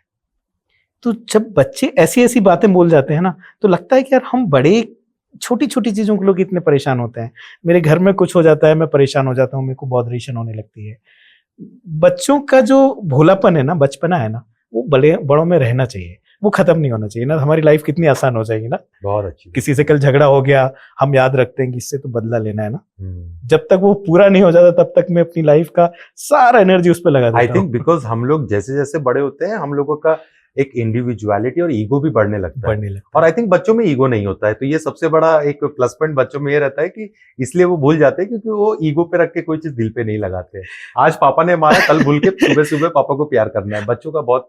तो जब बच्चे ऐसी ऐसी बातें बोल जाते हैं ना, तो लगता है कि यार हम बड़े छोटी छोटी चीजों को लोग इतने परेशान होते हैं। मेरे घर में कुछ हो जाता है, मैं परेशान हो जाता हूँ, मेरे को बॉदरेशन होने लगती है। बच्चों का जो भोलापन है ना, बचपना है ना, वो बड़ों में रहना चाहिए, वो खत्म नहीं होना चाहिए ना। हमारी लाइफ कितनी आसान हो जाएगी ना। बहुत अच्छी। किसी से कल झगड़ा हो गया, हम याद रखते हैं कि इससे तो बदला लेना है ना। जब तक वो पूरा नहीं हो जाता तब तक मैं अपनी लाइफ का सारा एनर्जी उस पर लगा देता हूं। आई थिंक बिकॉज हम लोग जैसे जैसे बड़े होते हैं, हम लोगों का एक इंडिविजुअलिटी और ईगो भी बढ़ने लगता है। और आई थिंक बच्चों में ईगो नहीं होता है, तो ये सबसे बड़ा एक प्लस पॉइंट बच्चों में ये रहता है कि इसलिए वो भूल जाते हैं, क्योंकि वो ईगो पे रख के कोई चीज दिल पे नहीं लगाते हैं। आज पापा ने मारा, कल भूल के सुबह सुबह पापा को प्यार करना है। बच्चों का बहुत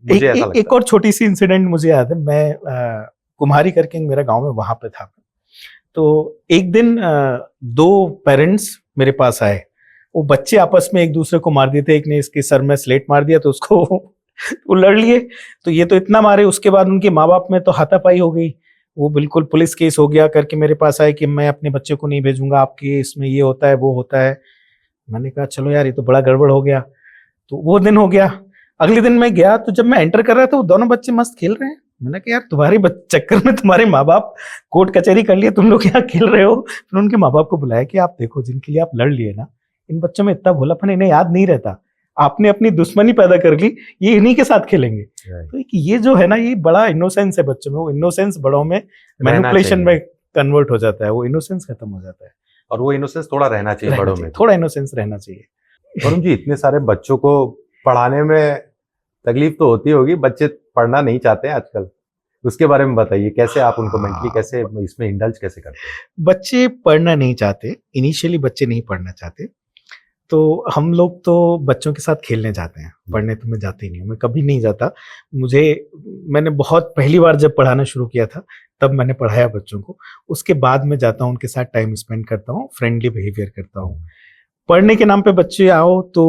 मुझे ऐसा लगता है। एक और छोटी सी इंसिडेंट मुझे याद है। मैं कुम्हारी करके मेरा गाँव में वहां पे था। तो एक दिन 2 पेरेंट्स मेरे पास आए। वो बच्चे आपस में एक दूसरे को मार दिए थे। एक ने इसके सर में स्लेट मार दिया तो उसको वो लड़ लिए, तो ये तो इतना मारे। उसके बाद उनके माँ बाप में तो हाथापाई हो गई, वो बिल्कुल पुलिस केस हो गया करके मेरे पास आए कि मैं अपने बच्चे को नहीं भेजूंगा, आपके इसमें ये होता है वो होता है। मैंने कहा चलो यार ये तो बड़ा गड़बड़ हो गया। तो वो दिन हो गया। अगले दिन मैं गया तो जब मैं एंटर कर रहा था, वो दोनों बच्चे मस्त खेल रहे हैं। मैंने कहा यार तुम्हारे चक्कर में तुम्हारे माँ बाप कोर्ट कचहरी कर लिए, तुम लोग यहाँ खेल रहे हो। फिर उनके माँ बाप को बुलाया कि आप देखो, जिनके लिए आप लड़ लिए ना, इन बच्चों में इतना भोलापन, इन्हें याद नहीं रहता। आपने अपनी दुश्मनी पैदा कर ली, ये इन्हीं के साथ खेलेंगे। Right. तो ये जो है ना, ये बड़ा इनोसेंस है बच्चों में, वो इनोसेंस बड़ों में मैनिपुलेशन में कन्वर्ट हो जाता है, वो इनोसेंस खत्म हो जाता है। और वो इनोसेंस थोड़ा रहना चाहिए बड़ों में। थोड़ा इनोसेंस रहना चाहिए। वरुण जी, इतने सारे बच्चों को पढ़ाने में तकलीफ तो होती होगी, बच्चे पढ़ना नहीं चाहते हैं आजकल, उसके बारे में बताइए, कैसे आप उनको मेंटली कैसे इसमें इंडल्ज कैसे करते हैं? बच्चे पढ़ना नहीं चाहते, इनिशियली बच्चे नहीं पढ़ना चाहते, तो हम लोग तो बच्चों के साथ खेलने जाते हैं, पढ़ने तो मैं जाते ही नहीं हूँ, मैं कभी नहीं जाता। मैंने बहुत पहली बार जब पढ़ाना शुरू किया था तब मैंने पढ़ाया बच्चों को, उसके बाद मैं जाता हूँ, उनके साथ टाइम स्पेंड करता हूँ, फ्रेंडली बिहेवियर करता हूँ। पढ़ने के नाम पे बच्चे आओ तो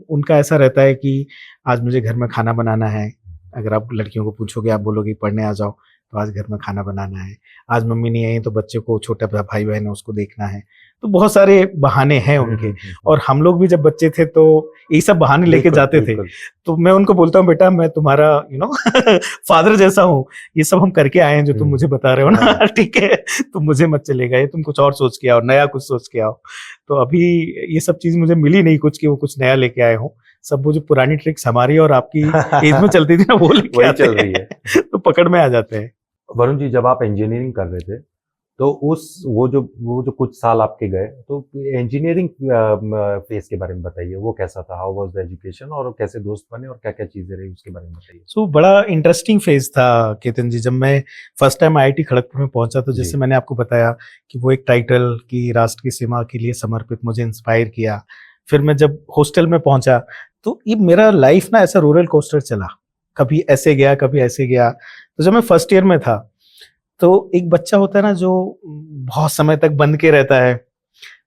उनका ऐसा रहता है कि आज मुझे घर में खाना बनाना है। अगर आप लड़कियों को पूछोगे, आप बोलोगे पढ़ने आ जाओ, तो आज घर में खाना बनाना है। आज मम्मी नहीं आई तो बच्चे को, छोटा भाई बहन है उसको देखना है। तो बहुत सारे बहाने हैं उनके। और हम लोग भी जब बच्चे थे तो ये सब बहाने लेके जाते थे। तो मैं उनको बोलता हूँ, बेटा मैं तुम्हारा फादर जैसा हूँ, ये सब हम करके आए हैं जो तुम मुझे बता रहे हो ना, ठीक है, तुम मुझे मत चलेगा, ये तुम कुछ और सोच के आओ, नया कुछ सोच के आओ। तो अभी ये सब चीज मुझे मिली नहीं कुछ कि वो कुछ नया लेके आए हो, सब वो जो पुरानी ट्रिक्स हमारी और आपकी एज में चलती थी ना, वो लेके आते चल रही है। तो पकड़ में आ जाते हैं। वरुण जी, जब आप इंजीनियरिंग कर रहे थे तो वो जो कुछ साल आपके गए, तो इंजीनियरिंग फेज के बारे में बताइए, वो कैसा था? हाउ वाज द एजुकेशन, और कैसे दोस्त बने और क्या क्या चीजें रही उसके बारे में बताइए। बड़ा इंटरेस्टिंग फेज था केतन जी। जब मैं फर्स्ट टाइम आईआईटी खड़गपुर में पहुंचा, तो जैसे मैंने आपको बताया कि वो एक टाइटल की राष्ट्र की सेवा के लिए समर्पित मुझे इंस्पायर किया। फिर मैं जब हॉस्टल में पहुंचा तो ये मेरा लाइफ ना ऐसा रोलर कोस्टर चला, कभी ऐसे गया कभी ऐसे गया। तो जब मैं फर्स्ट ईयर में था तो एक बच्चा होता है ना जो बहुत समय तक बंद के रहता है।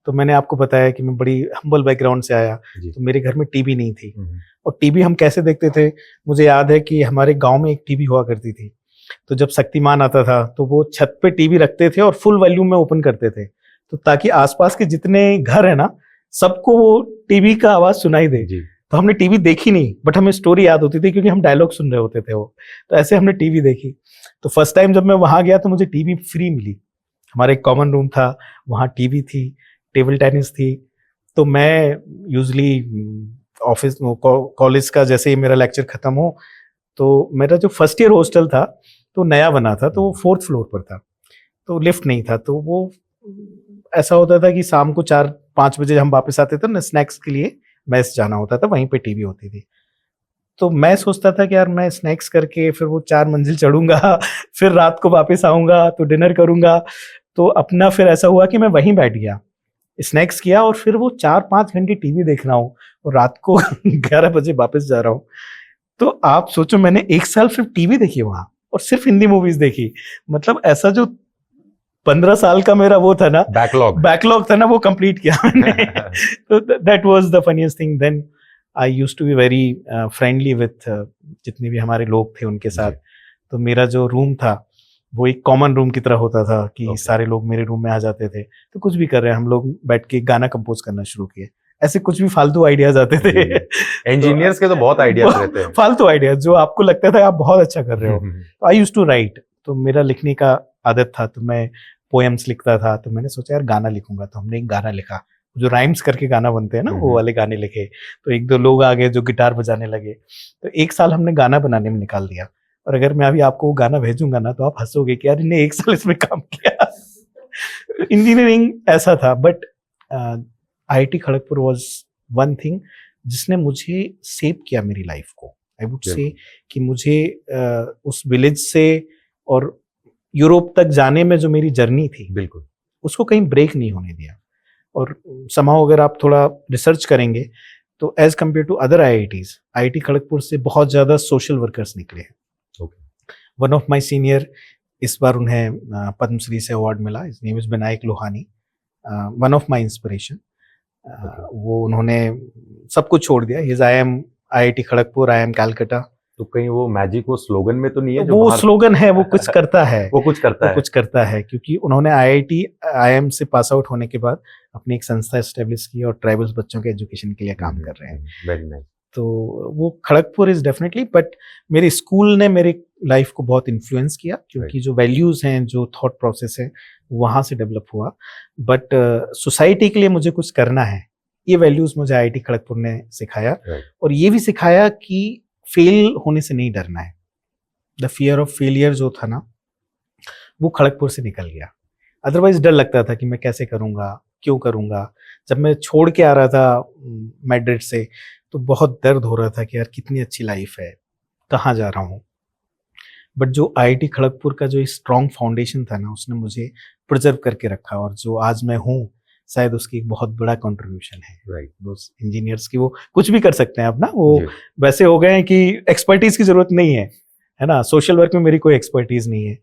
तो मैंने आपको बताया कि मैं बड़ी हम्बल बैकग्राउंड से आया, तो मेरे घर में टीवी नहीं थी। और टीवी हम कैसे देखते थे, मुझे याद है कि हमारे गांव में एक टीवी हुआ करती थी। तो जब शक्तिमान आता था तो वो छत पे टीवी रखते थे और फुल वॉल्यूम में ओपन करते थे, तो ताकि आसपास के जितने घर है ना सबको वो टीवी का आवाज सुनाई दे। तो हमने टीवी देखी नहीं, बट हमें स्टोरी याद होती थी क्योंकि हम डायलॉग सुन रहे होते थे वो। तो ऐसे हमने टीवी देखी। तो फर्स्ट टाइम जब मैं वहां गया तो मुझे टीवी फ्री मिली। हमारा एक कॉमन रूम था, वहां टीवी थी, टेबल टेनिस थी। तो मैं यूजली ऑफिस कॉलेज का जैसे ही मेरा लेक्चर खत्म हो, तो मेरा जो फर्स्ट ईयर हॉस्टल था तो नया बना था, तो वो 4th फ्लोर पर था, तो लिफ्ट नहीं था। तो वो ऐसा होता था कि शाम को 4-5 बजे हम वापस आते थे ना, स्नैक्स के लिए मैस जाना होता था, वहीं पे टीवी होती थी। तो मैं सोचता था कि यार मैं स्नैक्स करके फिर वो 4 मंजिल चढ़ूंगा, फिर रात को वापस आऊंगा तो डिनर करूंगा। तो अपना फिर ऐसा हुआ कि मैं वहीं बैठ गया, स्नैक्स किया और फिर वो 4-5 घंटे टीवी देख रहा हूँ और रात को 11 बजे वापस जा रहा हूँ। तो आप सोचो, मैंने 1 साल सिर्फ टीवी देखी वहां और सिर्फ हिंदी मूवीज देखी। मतलब ऐसा जो 15 साल का मेरा वो था ना, बैकलॉग था ना, वो कंप्लीट किया मैंने। तो that was the funniest thing. Then I used to be very friendly with जितने भी हमारे लोग थे उनके साथ। तो मेरा जो रूम था वो एक कॉमन रूम की तरह होता था कि सारे लोग मेरे रूम में आ जाते थे। तो कुछ भी कर रहे हैं हम लोग, बैठ के गाना कंपोज करना शुरू किए। ऐसे कुछ भी फालतू आइडियाज आते थे। इंजीनियर्स के तो बहुत आइडियाज रहते हैं, फालतू आइडियाज जो आपको लगता था आप बहुत अच्छा कर रहे हो। तो आई यूज्ड टू राइट। तो मेरा लिखने का आदत था, तो मैं पोएम्स लिखता था। तो मैंने सोचा यार गाना लिखूंगा, तो हमने एक गाना लिखा, जो राइम्स करके गाना बनते हैं ना, वो वाले गाने लिखे। तो 1-2 लोग आ गए जो गिटार बजाने लगे। तो 1 साल हमने गाना बनाने में निकाल दिया। और अगर मैं अभी आपको वो गाना भेजूंगा ना तो आप हंसोगे कि यार इन्हें 1 साल इसमें काम किया। इंजीनियरिंग ऐसा था। But IIT Kharagpur was one thing जिसने मुझे सेव किया मेरी लाइफ को। आई वुड से कि मुझे उस विलेज से और यूरोप तक जाने में जो मेरी जर्नी थी, बिल्कुल उसको कहीं ब्रेक नहीं होने दिया। और समाओ अगर आप थोड़ा रिसर्च करेंगे तो as compare to other IITs, IIT Kharagpur से बहुत ज्यादा सोशल वर्कर्स निकले हैं। वन ऑफ माय सीनियर, इस बार उन्हें पद्मश्री से अवार्ड मिला, इस name is Vinayak Lohani, one of my inspiration. वो उन्होंने सब कुछ छोड़ दिया। His I am IIT Kharagpur, I am Calcutta. तो कहीं वो मैजिक वो स्लोगन में तो नहीं है? जो वो स्लोगन है, वो कुछ करता है। वो कुछ करता है क्योंकि उन्होंने आईआईएम से पास आउट होने के बाद अपनी एक संस्था एस्टेब्लिश की और ट्राइबल्स बच्चों के एजुकेशन के लिए काम कर रहे हैं। Very nice. तो वो खड़गपुर इज डेफिनेटली, बट मेरे स्कूल ने मेरी लाइफ को बहुत इन्फ्लुएंस किया, क्योंकि जो वैल्यूज हैं, जो थॉट प्रोसेस है, वहां से डेवलप हुआ। बट सोसाइटी के लिए मुझे कुछ करना है ये वैल्यूज मुझे आईआईटी खड़गपुर ने सिखाया, Right. और ये भी सिखाया कि फेल होने से नहीं डरना है। द फियर ऑफ फेलियर जो था ना, वो खड़गपुर से निकल गया। अदरवाइज डर लगता था कि मैं कैसे करूँगा, क्यों करूँगा। जब मैं छोड़ के आ रहा था मैड्रिड से, तो बहुत दर्द हो रहा था कि यार कितनी अच्छी लाइफ है, कहाँ जा रहा हूँ। बट जो आईआईटी खड़गपुर का जो स्ट्रॉन्ग फाउंडेशन था ना, उसने मुझे प्रिजर्व करके रखा, और जो आज मैं हूँ शायद उसकी एक बहुत बड़ा कंट्रीब्यूशन है। राइट। दोस्त इंजीनियर्स की, वो कुछ भी कर सकते हैं अब ना, वो जी। वैसे हो गए हैं कि एक्सपर्टीज की जरूरत नहीं है ना। सोशल वर्क में मेरी कोई एक्सपर्टीज नहीं है,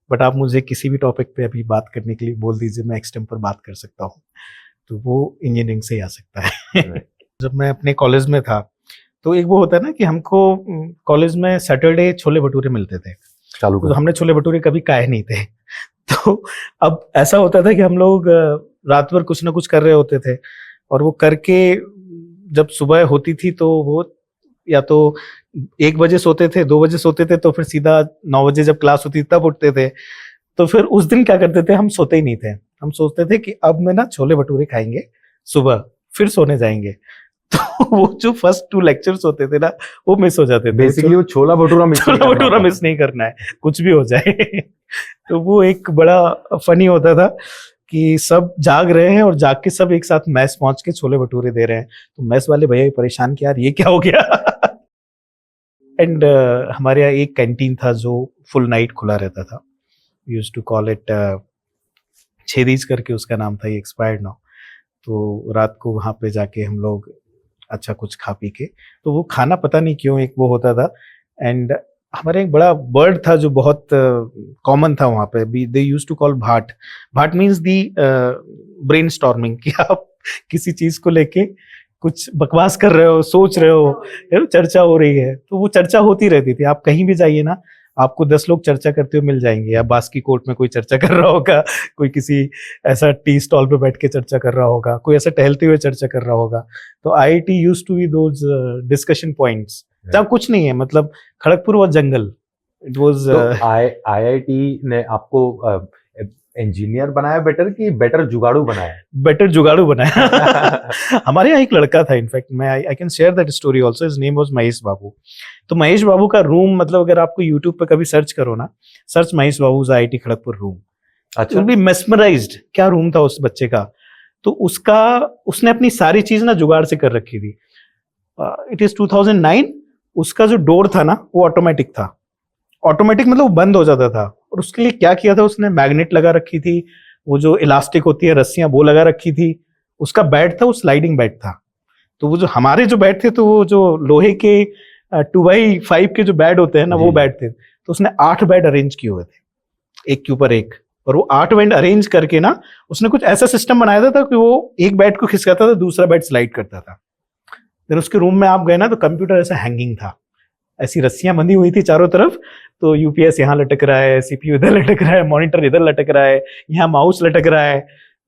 बट आप मुझे किसी भी टॉपिक पे अभी बात करने के लिए बोल दीजिए, मैं एक्सटेम्पर बात कर सकता हूँ, तो वो इंजीनियरिंग से ही आ सकता है। Right. जब मैं अपने कॉलेज में था, तो एक वो होता है ना कि हमको कॉलेज में सैटरडे छोले भटूरे मिलते थे, चालू तो कर। हमने छोले भटूरे कभी खाए नहीं थे। तो अब ऐसा होता था कि हम लोग रात भर कुछ ना कुछ कर रहे होते थे, और वो करके जब सुबह होती थी तो वो या तो 1 बजे सोते थे, 2 बजे सोते थे, तो फिर सीधा 9 बजे जब क्लास होती तब उठते थे। तो फिर उस दिन क्या करते थे, हम सोते ही नहीं थे, हम सोचते थे कि अब मैं ना छोले भटूरे खाएंगे सुबह, फिर सोने जाएंगे। तो वो जो फर्स्ट 2 लेक्चर्स होते थे ना, वो मिस हो जाते थे। बेसिकली वो छोला भटूरा मिस नहीं करना है, कुछ भी हो जाए। तो वो एक बड़ा फनी होता था कि सब जाग रहे हैं और जाग के सब एक साथ मैस पहुंच के छोले भटूरे दे रहे हैं, तो मैस वाले भैया भी परेशान कि यार ये क्या हो गया। एंड हमारे यहाँ एक कैंटीन था जो फुल नाइट खुला रहता था, यूज्ड टू कॉल इट छेदीज करके उसका नाम था, ये एक्सपायर्ड नाउ। तो रात को वहाँ पे जाके हम लोग अच्छा कुछ खा पी के, तो वो खाना पता नहीं क्यों एक वो होता था। एंड हमारे एक बड़ा बर्ड था जो बहुत कॉमन था वहाँ पे, they used to call bhat. Bhat means the brain storming, कि आप किसी चीज को लेके कुछ बकवास कर रहे हो, सोच रहे हो, चर्चा हो रही है, तो वो चर्चा होती रहती थी। आप कहीं भी जाइए ना, आपको 10 लोग चर्चा करते हुए मिल जाएंगे। या बास्की कोर्ट में कोई चर्चा कर रहा होगा, कोई किसी ऐसा टी स्टॉल पे बैठ के चर्चा कर रहा होगा, कोई ऐसा टहलते हुए चर्चा कर रहा होगा। तो IIT used to be those discussion points, जहाँ कुछ नहीं है, मतलब Kharagpur was jungle, it was. IIT ने आपको इंजीनियर बनाया बेटर कि बेटर जुगाड़ू बनाया? बेटर जुगाड़ू बनाया। हमारे यहाँ एक लड़का था, इनफैक्ट मैं I can share that story also, his name was Mahesh Babu. तो महेश बाबू का रूम, मतलब अगर आपको यूट्यूब पे कभी सर्च करो ना, search Mahesh babus IIT Kharagpur room, अच्छा। विल बी मेस्मराइज्ड, क्या रूम था उस बच्चे का। तो उसने अपनी सारी चीज ना जुगाड़ से कर रखी थी। It is 2009। उसका जो डोर था ना, वो ऑटोमेटिक था। ऑटोमेटिक मतलब वो बंद हो जाता था, और उसके लिए क्या किया था उसने, मैग्नेट लगा रखी थी, वो जो इलास्टिक होती है रस्सियां, वो लगा रखी थी। उसका बेड था, वो स्लाइडिंग बेड था। तो वो जो हमारे जो बेड थे, तो वो जो लोहे के 2x5 के जो बेड होते हैं ना, वो बेड थे। तो उसने 8 बेड अरेंज किए हुए थे, एक के ऊपर एक। और वो 8 बेड अरेंज करके ना, उसने कुछ ऐसा सिस्टम बनाया था कि वो एक बेड को खिसकाता था, दूसरा बेड स्लाइड करता था। फिर उसके रूम में आप गए ना, तो कंप्यूटर ऐसा हैंगिंग था, ऐसी रस्सियां बंधी हुई थी चारों तरफ। तो यूपीएस यहाँ लटक रहा है, सीपीयू इधर लटक रहा है, मॉनिटर इधर लटक रहा है, यहाँ माउस लटक रहा है।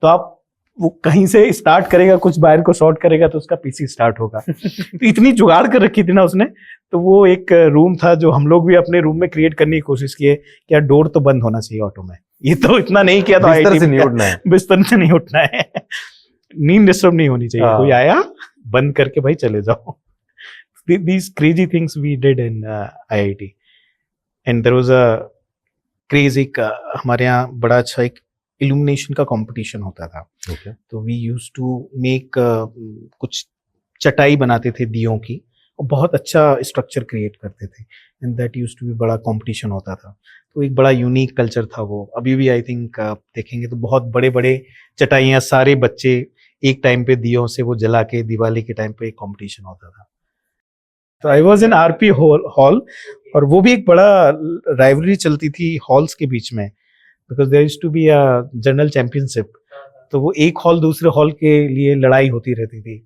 तो आप वो कहीं से स्टार्ट करेगा, कुछ वायर को शॉर्ट करेगा तो उसका पीसी स्टार्ट होगा। तो इतनी जुगाड़ कर रखी थी ना उसने। तो वो एक रूम था जो हम लोग भी अपने रूम में क्रिएट करने की कोशिश किए कि यार डोर तो बंद होना चाहिए ऑटो में। ये तो इतना नहीं किया, तो बिस्तर से नहीं उठना है, बिस्तर से नहीं उठना है, नींद डिस्टर्ब नहीं होनी चाहिए। कोई आया बंद करके भाई चले जाओ। These crazy things we did in IIT, and there was a crazy हमारे यहाँ बड़ा अच्छा एक illumination का competition होता था। okay. तो we used to make कुछ चटाई बनाते थे दियों की, और बहुत अच्छा स्ट्रक्चर क्रिएट करते थे, and that used to be बड़ा कंपटीशन होता था। तो एक बड़ा यूनिक कल्चर था वो। अभी भी आई थिंक देखेंगे तो बहुत बड़े बड़े चटाइयाँ, सारे बच्चे एक टाइम पे दियों से वो जला के, दिवाली के टाइम पे एक कॉम्पिटिशन होता था। तो I was in RP hall, और वो भी एक बड़ा राइवलरी चलती थी हॉल्स के बीच में, because there used to be a general championship. तो वो एक हॉल दूसरे हॉल के लिए लड़ाई होती रहती थी।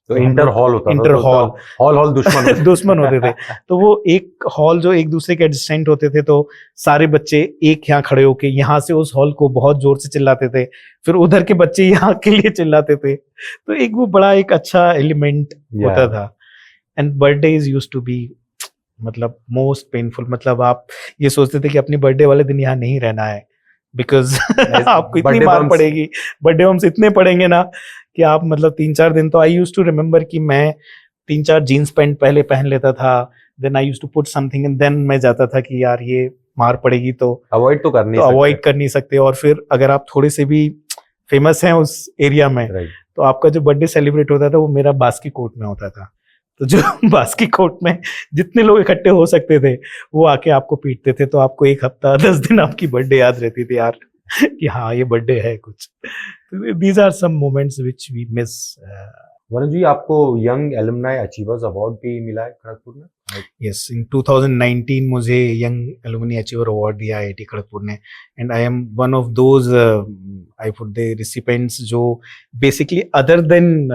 तो इंटर हॉल होता था, इंटर हॉल, हॉल दुश्मन दुश्मन होते थे। तो वो एक हॉल जो एक दूसरे के एडजेसेंट होते थे, तो सारे बच्चे एक यहाँ खड़े होके यहाँ से उस हॉल को बहुत जोर से चिल्लाते थे, फिर उधर के बच्चे यहाँ के लिए चिल्लाते थे। तो एक वो बड़ा एक अच्छा एलिमेंट होता था। And birthdays used to be मतलब मोस्ट पेनफुल। मतलब आप ये सोचते थे कि अपनी बर्थडे वाले दिन यहाँ नहीं रहना है, बिकॉज आपको इतनी मार पड़ेगी, बर्थडे बम्स इतने पड़ेंगे ना कि आप मतलब 3-4 दिन तो आई यूज टू रिमेम्बर कि मैं 3-4 जीन्स पैंट पहले पहन लेता था, then I use to put something and then मैं जाता था कि यार ये मार पड़ेगी तो अवॉइड तो कर नहीं अवॉइड सकते। कर नहीं सकते। और फिर अगर आप थोड़े से भी फेमस हैं उस एरिया में, राइट, तो आपका जो बर्थडे सेलिब्रेट होता था वो मेरा बास्की कोट में होता था। तो जो बास्की कोट में जितने लोग इकट्ठे हो सकते थे वो आके आपको पीटते थे, तो आपको 1 हफ्ता 10 दिन आपकी बर्थडे याद रहती थी यार कि हाँ ये बर्थडे है कुछ। These are some moments which we miss. Varun ji, आपको यंग एलुमनाई अचीवर्स अवार्ड भी मिला है खड़गपुर में? यस, इन 2019 मुझे यंग एलुमनी अचीवर अवार्ड दिया IIT खड़गपुर ने, and I am one of those I would the recipients जो basically other than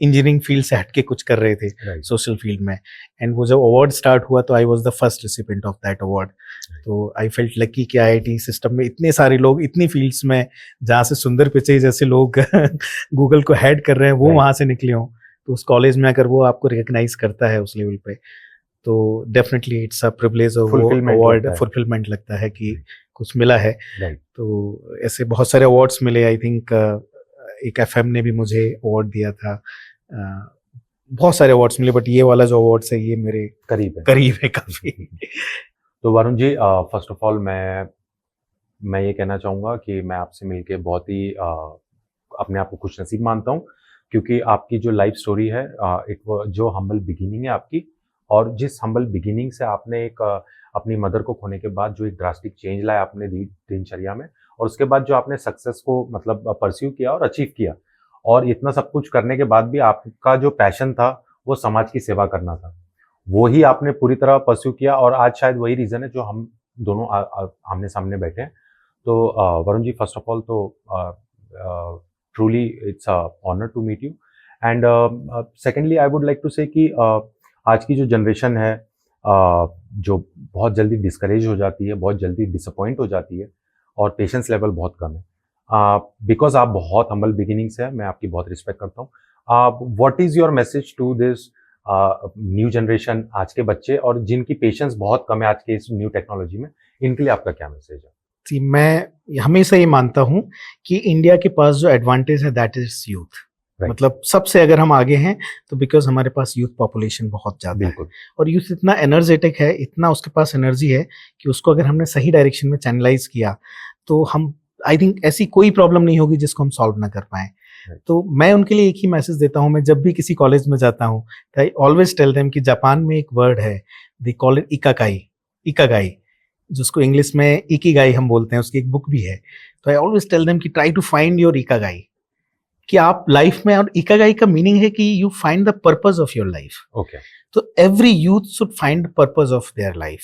engineering field से हटके कुछ कर रहे थे राइट, सोशल फील्ड में। एंड वो जब अवार्ड स्टार्ट हुआ तो I was the first recipient of that award. तो आई फेल्ट लकी कि IIT सिस्टम में इतने सारे लोग इतनी फील्ड्स में, जहाँ से सुंदर पिचई जैसे लोग गूगल को हेड कर रहे हैं, वो Right. वहाँ से निकले हों। तो उस कॉलेज में अगर वो आपको रिकग्नाइज करता है उस लेवल पे, तो डेफिनेटली इट्स अ प्रिविलेज और वो Fulfillment अवार्ड लगता है। फुलफिलमेंट लगता है कि कुछ मिला है। राइट। तो ऐसे बहुत सारे अवार्ड्स मिले। आई थिंक एक FM ने भी मुझे अवार्ड दिया था। बहुत सारे अवार्ड्स मिले, बट ये वाला जो अवार्ड्स है ये मेरे करीब है काफी। तो Varun ji, first of all मैं ये कहना चाहूँगा कि मैं आपसे मिलके बहुत ही अपने आप को खुशनसीब मानता हूँ, क्योंकि आपकी जो लाइफ स्टोरी है, जो हम्बल बिगिनिंग है आपकी, और जिस हम्बल बिगिनिंग से आपने एक अपनी मदर को खोने के बाद जो एक ड्रास्टिक चेंज लाया अपने दिनचर्या में, और उसके बाद जो आपने सक्सेस को मतलब परस्यू किया और अचीव किया, और इतना सब कुछ करने के बाद भी आपका जो पैशन था वो समाज की सेवा करना था, वो ही आपने पूरी तरह परस्यू किया, और आज शायद वही रीज़न है जो हम दोनों आमने सामने बैठे हैं। तो Varun ji, first of all तो truly it's a honour to meet you, and secondly I would like to say कि आज की जो जनरेशन है, जो बहुत जल्दी डिस्करेज हो जाती है, बहुत जल्दी डिसअपॉइंट हो जाती है, और पेशेंस लेवल बहुत कम है, बिकॉज आप बहुत हम्बल बिगिनिंग से हैं, मैं आपकी बहुत रिस्पेक्ट करता हूँ। What is your message to this new generation, आज के बच्चे, और जिनकी पेशेंस बहुत कम है आज के इस न्यू टेक्नोलॉजी में, इनके लिए आपका क्या मैसेज है? जी, मैं हमेशा ये मानता हूँ कि इंडिया के पास जो एडवांटेज है दैट इज यूथ। Right. मतलब सबसे अगर हम आगे हैं तो बिकॉज हमारे पास यूथ पॉपुलेशन बहुत ज़्यादा है, बिल्कुल, और यूथ इतना एनर्जेटिक है, इतना उसके पास एनर्जी है कि उसको अगर हमने सही डायरेक्शन में चैनलाइज किया तो हम, आई थिंक ऐसी कोई प्रॉब्लम नहीं होगी जिसको हम सॉल्व ना कर पाएं। Right. तो मैं उनके लिए एक ही मैसेज देता हूँ, मैं जब भी किसी कॉलेज में जाता हूँ तो आई ऑलवेज टेल देम कि जापान में एक वर्ड है, दे कॉल इट इकागाई, जिसको इंग्लिश में इकिगाई हम बोलते हैं, उसकी एक बुक भी है। तो आई ऑलवेज टेल देम कि ट्राई टू फाइंड योर इकागाई, कि आप लाइफ में, और इकागाई का मीनिंग है कि you find the purpose of your life. Okay, तो every youth should find the purpose of their life,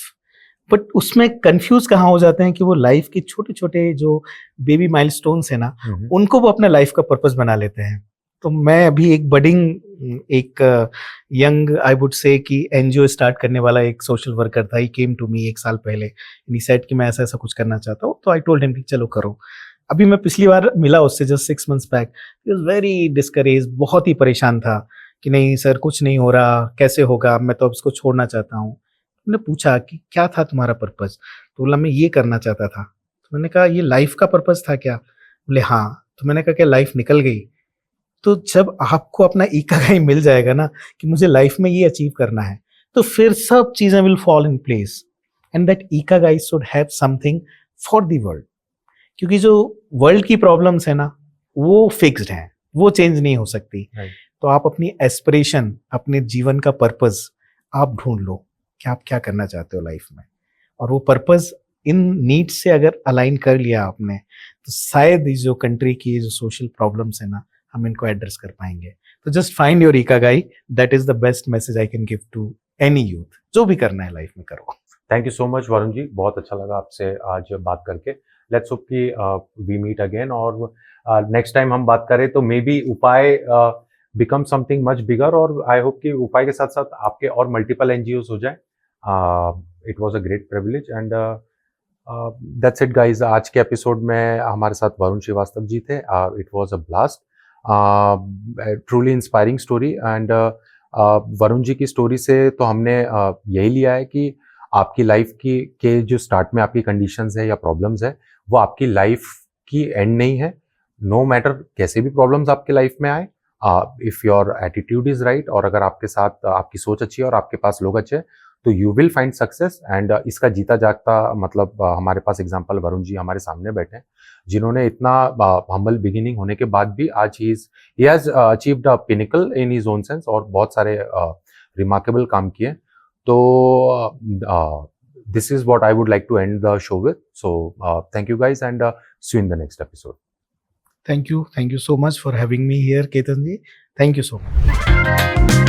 but उसमें कंफ्यूज कहाँ हो जाते हैं कि वो लाइफ के छोटे छोटे जो बेबी माइलस्टोन्स है ना, उनको वो अपना लाइफ का पर्पस बना लेते हैं। तो मैं अभी एक बडिंग, एक यंग आई वुड से कि NGO स्टार्ट करने वाला एक सोशल वर्कर था। ही केम टू मी 1 साल पहले, ही सेड कि मैं ऐसा ऐसा कुछ करना चाहता हूँ। तो आई टोल्ड हिम कि चलो करो। अभी मैं पिछली बार मिला उससे just 6 months back, he was very discourage, बहुत ही परेशान था कि नहीं सर कुछ नहीं हो रहा, कैसे होगा, मैं तो अब इसको छोड़ना चाहता हूँ। मैंने पूछा कि क्या था तुम्हारा पर्पस? तो बोला मैं ये करना चाहता था। तो मैंने कहा ये लाइफ का पर्पस था क्या? बोले हाँ। तो मैंने कहा क्या लाइफ निकल गई? तो जब आपको अपना इकागाई मिल जाएगा ना कि मुझे लाइफ में ये अचीव करना है, तो फिर सब चीजें will fall in place, and that ikigai should have something for the world. क्योंकि जो वर्ल्ड की प्रॉब्लम्स है ना वो फिक्स्ड हैं, वो चेंज नहीं हो सकती। Right. तो आप अपनी एस्पिरेशन, अपने जीवन का पर्पस आप ढूंढ लो कि आप क्या करना चाहते हो लाइफ में, और वो पर्पस इन नीड्स से अगर अलाइन कर लिया आपने, तो शायद इस जो कंट्री की जो सोशल प्रॉब्लम्स है ना, हम इनको एड्रेस कर पाएंगे। तो just find your ikigai, that is the best message I can give to any youth. जो भी करना है लाइफ में करो। Thank you so much Varun ji, बहुत अच्छा लगा आपसे आज बात करके। लेट्स होप कि वी मीट अगेन, और नेक्स्ट टाइम हम बात करें तो मे बी उपाय बिकम समथिंग मच बिगर, और आई होप कि उपाय के साथ साथ आपके और मल्टीपल NGOs हो जाए। It was a great privilege, and that's it guys. आज के एपिसोड में हमारे साथ वरुण श्रीवास्तव जी थे। It was a blast, truly inspiring story, and Varun ji की स्टोरी से तो हमने यही लिया है कि आपकी लाइफ की के जो स्टार्ट में आपकी कंडीशंस है या प्रॉब्लम्स है, वो आपकी लाइफ की एंड नहीं है, नो मैटर कैसे भी प्रॉब्लम्स आपके लाइफ में आए, if your attitude is right, और अगर आपके साथ आपकी सोच अच्छी है और आपके पास लोग अच्छे हैं, तो you will find success. And इसका जीता जागता मतलब हमारे पास एग्जांपल वरुण जी हमारे सामने बैठे हैं, जिन्होंने इतना हम्बल बिगिनिंग होने के बाद भी आज he has achieved a pinnacle in his own sense, और बहुत सारे रिमार्केबल काम किए। तो this is what I would like to end the show with. So thank you guys, and see you in the next episode. Thank you so much for having me here, Ketan ji. Thank you so much.